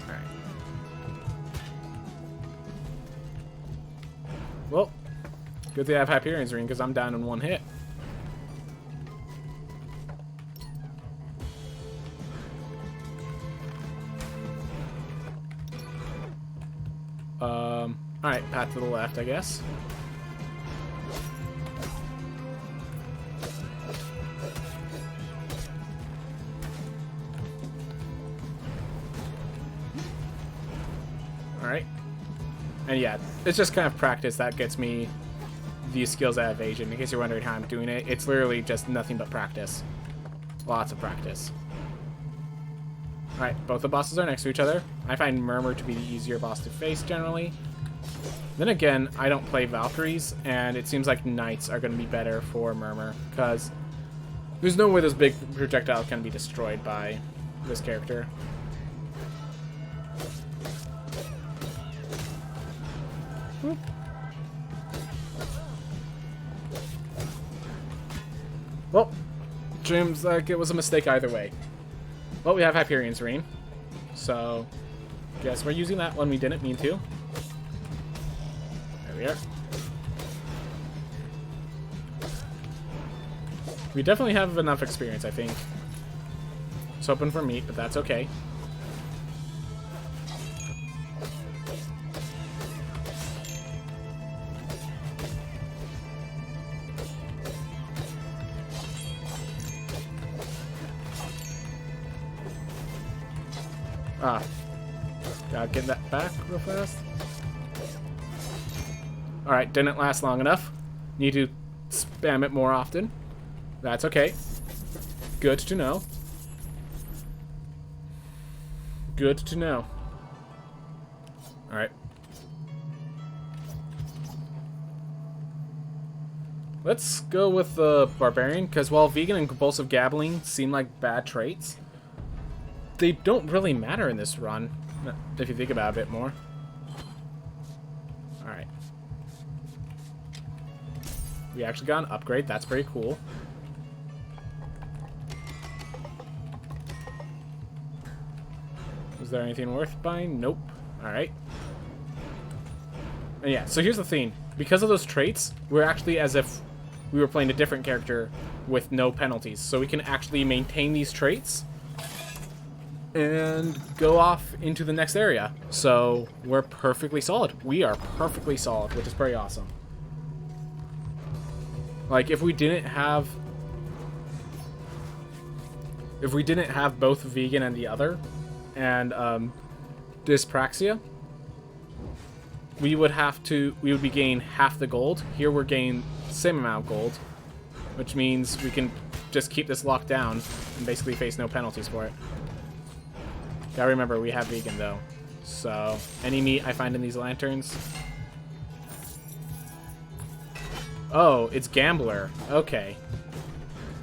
S1: Alright. Well, good thing I have Hyperion's Ring because I'm down in one hit. Alright, path to the left, I guess. Alright. And yeah, it's just kind of practice that gets me these skills at evasion. In case you're wondering how I'm doing it, it's literally just nothing but practice. Lots of practice. Alright, both the bosses are next to each other. I find Murmur to be the easier boss to face generally. Then again, I don't play Valkyries, and it seems like Knights are going to be better for Murmur, because there's no way those big projectiles can be destroyed by this character. Whoop. Well, seems like it was a mistake either way. Well, we have Hyperion's Ring, so guess we're using that when we didn't mean to. There we are. We definitely have enough experience, I think. It's hoping for meat, but that's okay. Ah. Gotta get that back real fast. Alright, didn't last long enough. Need to spam it more often. That's okay. Good to know. Good to know. Alright. Let's go with the Barbarian, because while Vegan and Compulsive Gabbling seem like bad traits, they don't really matter in this run, if you think about it a bit more. Alright. We actually got an upgrade. That's pretty cool. Is there anything worth buying? Nope. Alright. And yeah, so here's the thing. Because of those traits, we're actually as if we were playing a different character with no penalties. So we can actually maintain these traits and go off into the next area. So we're perfectly solid. We are perfectly solid, which is pretty awesome. Like, if we didn't have both Vegan and the other, and Dyspraxia, we would be gaining half the gold. Here we're gaining the same amount of gold, which means we can just keep this locked down and basically face no penalties for it. Gotta remember, we have Vegan though. So, any meat I find in these lanterns. Oh, it's Gambler. Okay.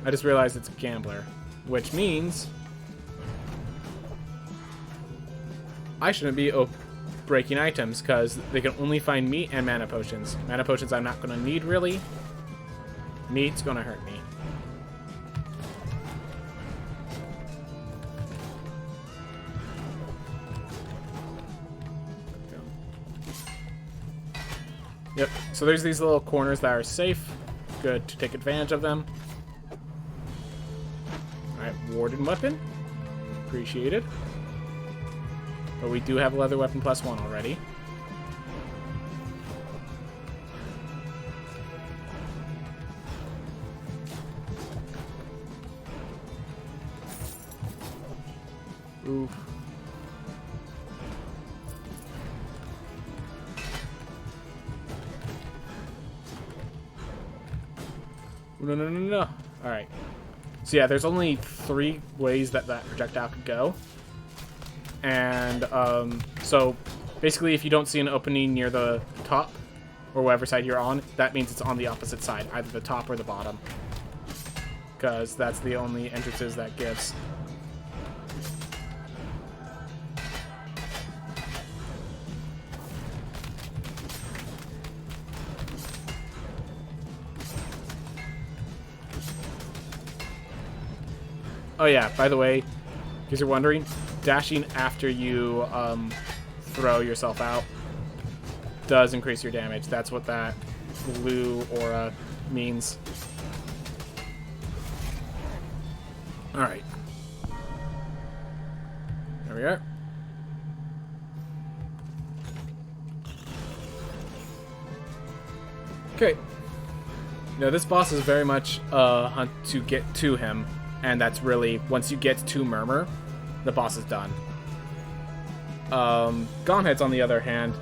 S1: I just realized it's Gambler. Which means I shouldn't be breaking items, because they can only find meat and mana potions. Mana potions I'm not going to need, really. Meat's going to hurt me. Yep, so there's these little corners that are safe. Good to take advantage of them. Alright, Warden Weapon. Appreciated. But we do have a Leather Weapon +1 already. Oof. No. Alright. So yeah, there's only 3 ways that projectile could go. And, so basically if you don't see an opening near the top, or whatever side you're on, that means it's on the opposite side, either the top or the bottom. Because that's the only entrances that gives. Oh yeah, by the way, because you're wondering, dashing after you throw yourself out does increase your damage. That's what that blue aura means. Alright. There we are. Okay. Now this boss is very much a hunt to get to him, and that's really, once you get to Murmur, the boss is done. Gauntlet's, on the other hand,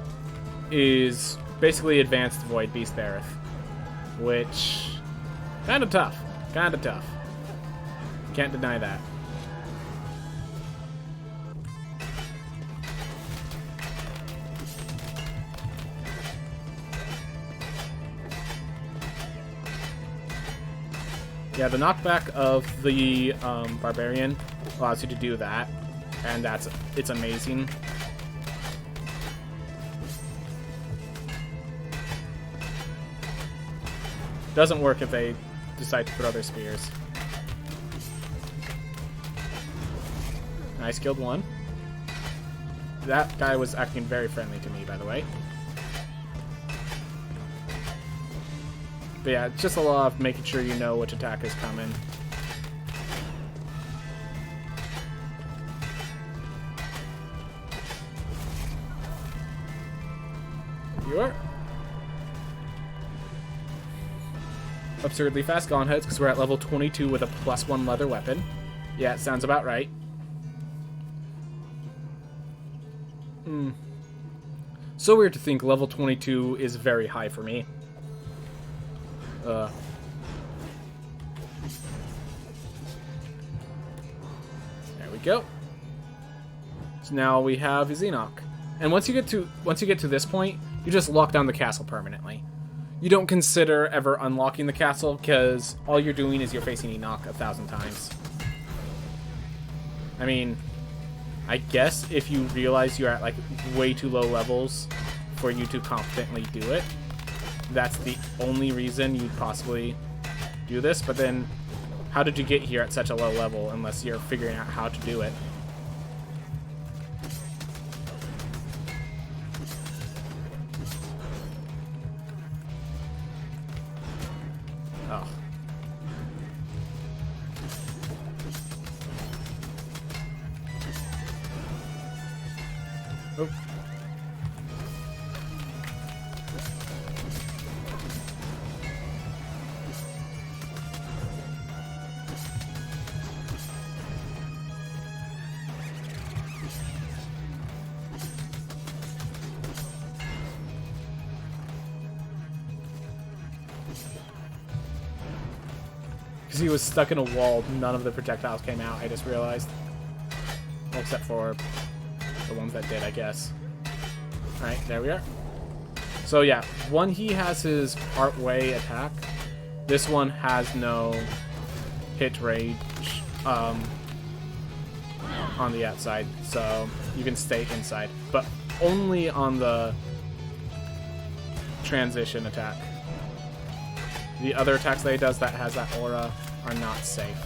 S1: is basically advanced Void Beast Bareth, which kinda tough. Kinda tough. Can't deny that. Yeah, the knockback of the Barbarian allows you to do that, and it's amazing. Doesn't work if they decide to throw their spears. Nice, killed one. That guy was acting very friendly to me, by the way. But yeah, it's just a lot of making sure you know which attack is coming. You are. Absurdly fast Gauntheads, because we're at level 22 with a +1 leather weapon. Yeah, it sounds about right. So weird to think level 22 is very high for me. There we go. So now we have Enoch. And once you get to this point, you just lock down the castle permanently. You don't consider ever unlocking the castle, because all you're doing is you're facing Enoch 1,000 times. I mean, I guess if you realize you're at like way too low levels for you to confidently do it, that's the only reason you'd possibly do this. But then, how did you get here at such a low level unless you're figuring out how to do it? Oh. Oh. Because he was stuck in a wall, none of the projectiles came out, I just realized. Well, except for the ones that did, I guess. Alright, there we are. So yeah, one he has his part-way attack. This one has no hit range on the outside, so you can stay inside. But only on the transition attack. The other attacks that he does that has that aura are not safe.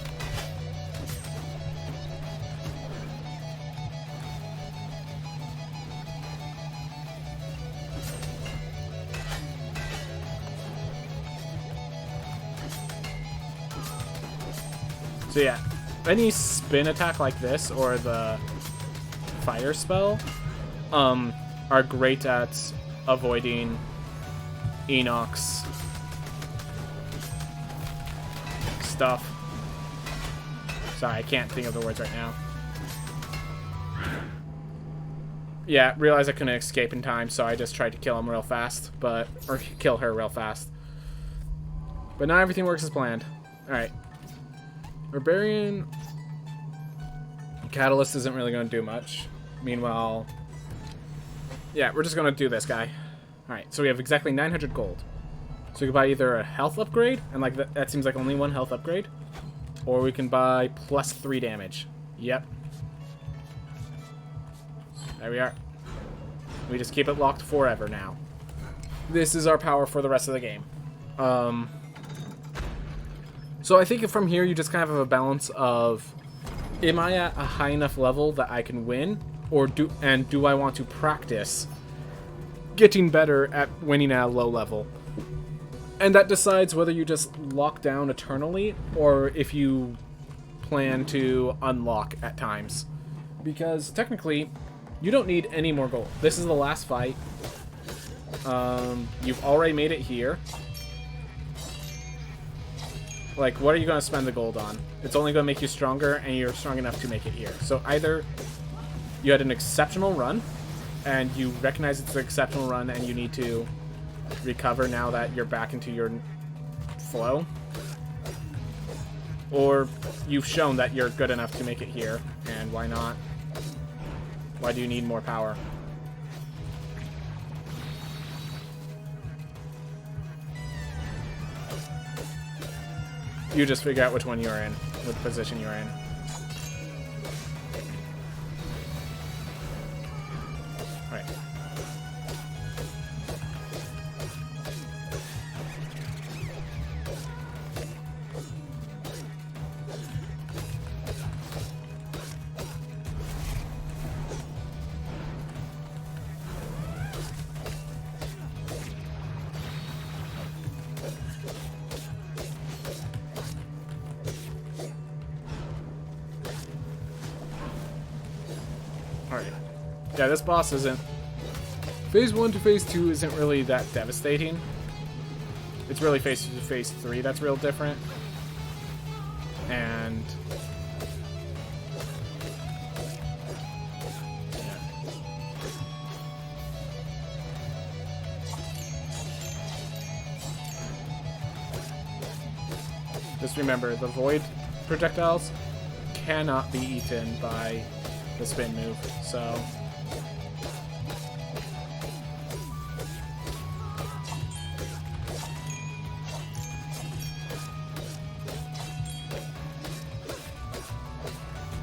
S1: So yeah, any spin attack like this or the fire spell are great at avoiding Enoch's stuff. Sorry, I can't think of the words right now. Yeah, realized I couldn't escape in time, so I just tried to kill him real fast, or kill her real fast. But now everything works as planned. Alright. Barbarian Catalyst isn't really going to do much. Meanwhile, yeah, we're just going to do this guy. Alright, so we have exactly 900 gold. So we can buy either a health upgrade, and like that seems like only one health upgrade, or we can buy +3 damage. Yep. There we are. We just keep it locked forever now. This is our power for the rest of the game. So I think from here you just kind of have a balance of am I at a high enough level that I can win, or do I want to practice getting better at winning at a low level? And that decides whether you just lock down eternally or if you plan to unlock at times. Because technically, you don't need any more gold. This is the last fight. You've already made it here. Like, what are you going to spend the gold on? It's only going to make you stronger, and you're strong enough to make it here. So either you had an exceptional run, and you recognize it's an exceptional run, and you need to recover now that you're back into your flow, or you've shown that you're good enough to make it here, and why not? Why do you need more power? You just figure out which one you're in, what position you're in. Right. Alright. Yeah, this boss isn't... Phase 1 to Phase 2 isn't really that devastating. It's really Phase 2 to Phase 3 that's real different. And... just remember, the Void projectiles cannot be eaten by the spin move, so...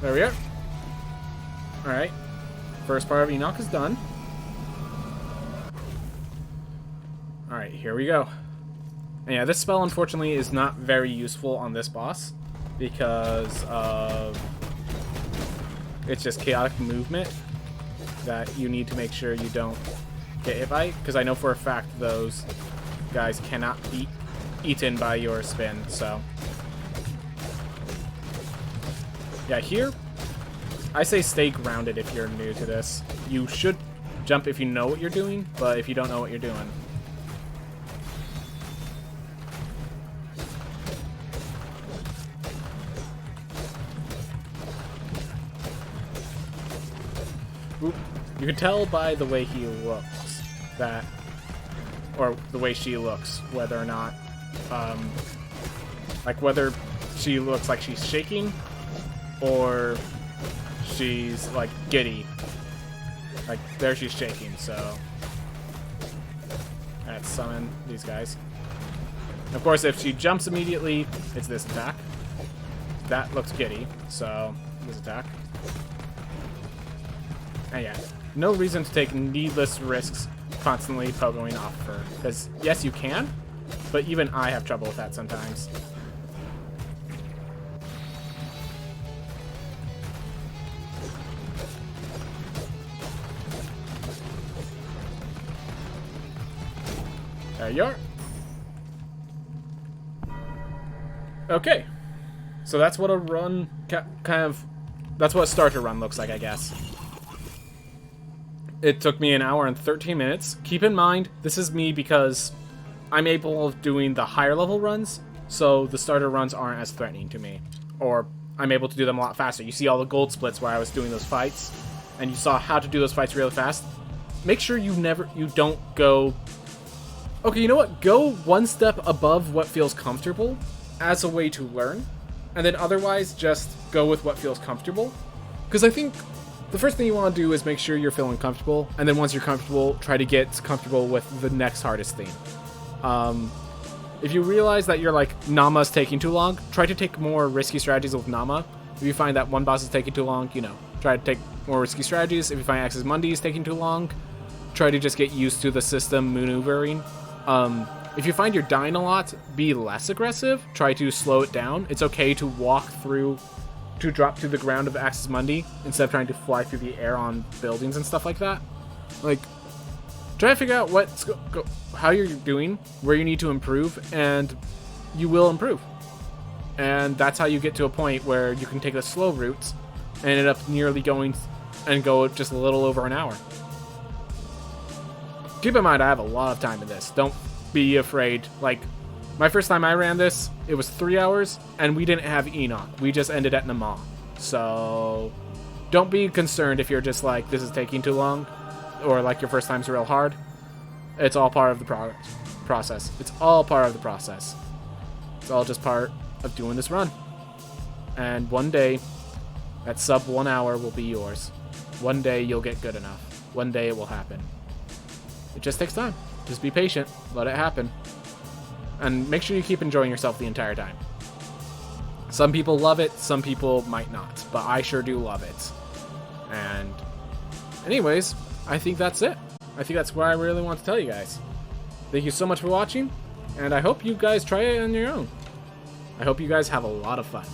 S1: There we are. Alright. First part of Enoch is done. Alright, here we go. And yeah, this spell, unfortunately, is not very useful on this boss because of... It's just chaotic movement that you need to make sure you don't get hit by. Because I know for a fact those guys cannot be eaten by your spin, so... Yeah, here, I say stay grounded if you're new to this. You should jump if you know what you're doing, but if you don't know what you're doing... You can tell by the way he looks that, or the way she looks, whether or not, like whether she looks like she's shaking or she's like giddy. Like there she's shaking, so let's summon these guys. Of course, if she jumps immediately, it's this attack. That looks giddy, so this attack. And yeah, no reason to take needless risks constantly pogoing off of her. Because, yes, you can, but even I have trouble with that sometimes. There you are. Okay. So that's what a run, that's what a starter run looks like, I guess. It took me 1 hour and 13 minutes. Keep in mind, this is me because I'm able of doing the higher level runs, so the starter runs aren't as threatening to me. Or I'm able to do them a lot faster. You see all the gold splits where I was doing those fights, and you saw how to do those fights really fast. Make sure you don't go... Okay, you know what? Go one step above what feels comfortable as a way to learn, and then otherwise just go with what feels comfortable. Because I think the first thing you want to do is make sure you're feeling comfortable, and then once you're comfortable, try to get comfortable with the next hardest thing. If you realize that you're like, Nama's taking too long, try to take more risky strategies with Nama. If you find that one boss is taking too long, you know, try to take more risky strategies. If you find Axis Mundi is taking too long, try to just get used to the system maneuvering. If you find you're dying a lot, be less aggressive. Try to slow it down. It's okay to walk through to drop to the ground of Axis Mundi instead of trying to fly through the air on buildings and stuff like that. Like, try to figure out how you're doing, where you need to improve, and you will improve. And that's how you get to a point where you can take the slow routes and end up nearly go just a little over an hour. Keep in mind, I have a lot of time in this. Don't be afraid. Like, my first time I ran this, it was 3 hours, and we didn't have Enoch. We just ended at Nama. So, don't be concerned if you're just like, this is taking too long, or like your first time's real hard. It's all part of the process. It's all part of the process. It's all just part of doing this run. And one day, that sub 1 hour will be yours. One day you'll get good enough. One day it will happen. It just takes time. Just be patient. Let it happen. And make sure you keep enjoying yourself the entire time. Some people love it, some people might not. But I sure do love it. And anyways, I think that's it. I think that's what I really want to tell you guys. Thank you so much for watching. And I hope you guys try it on your own. I hope you guys have a lot of fun.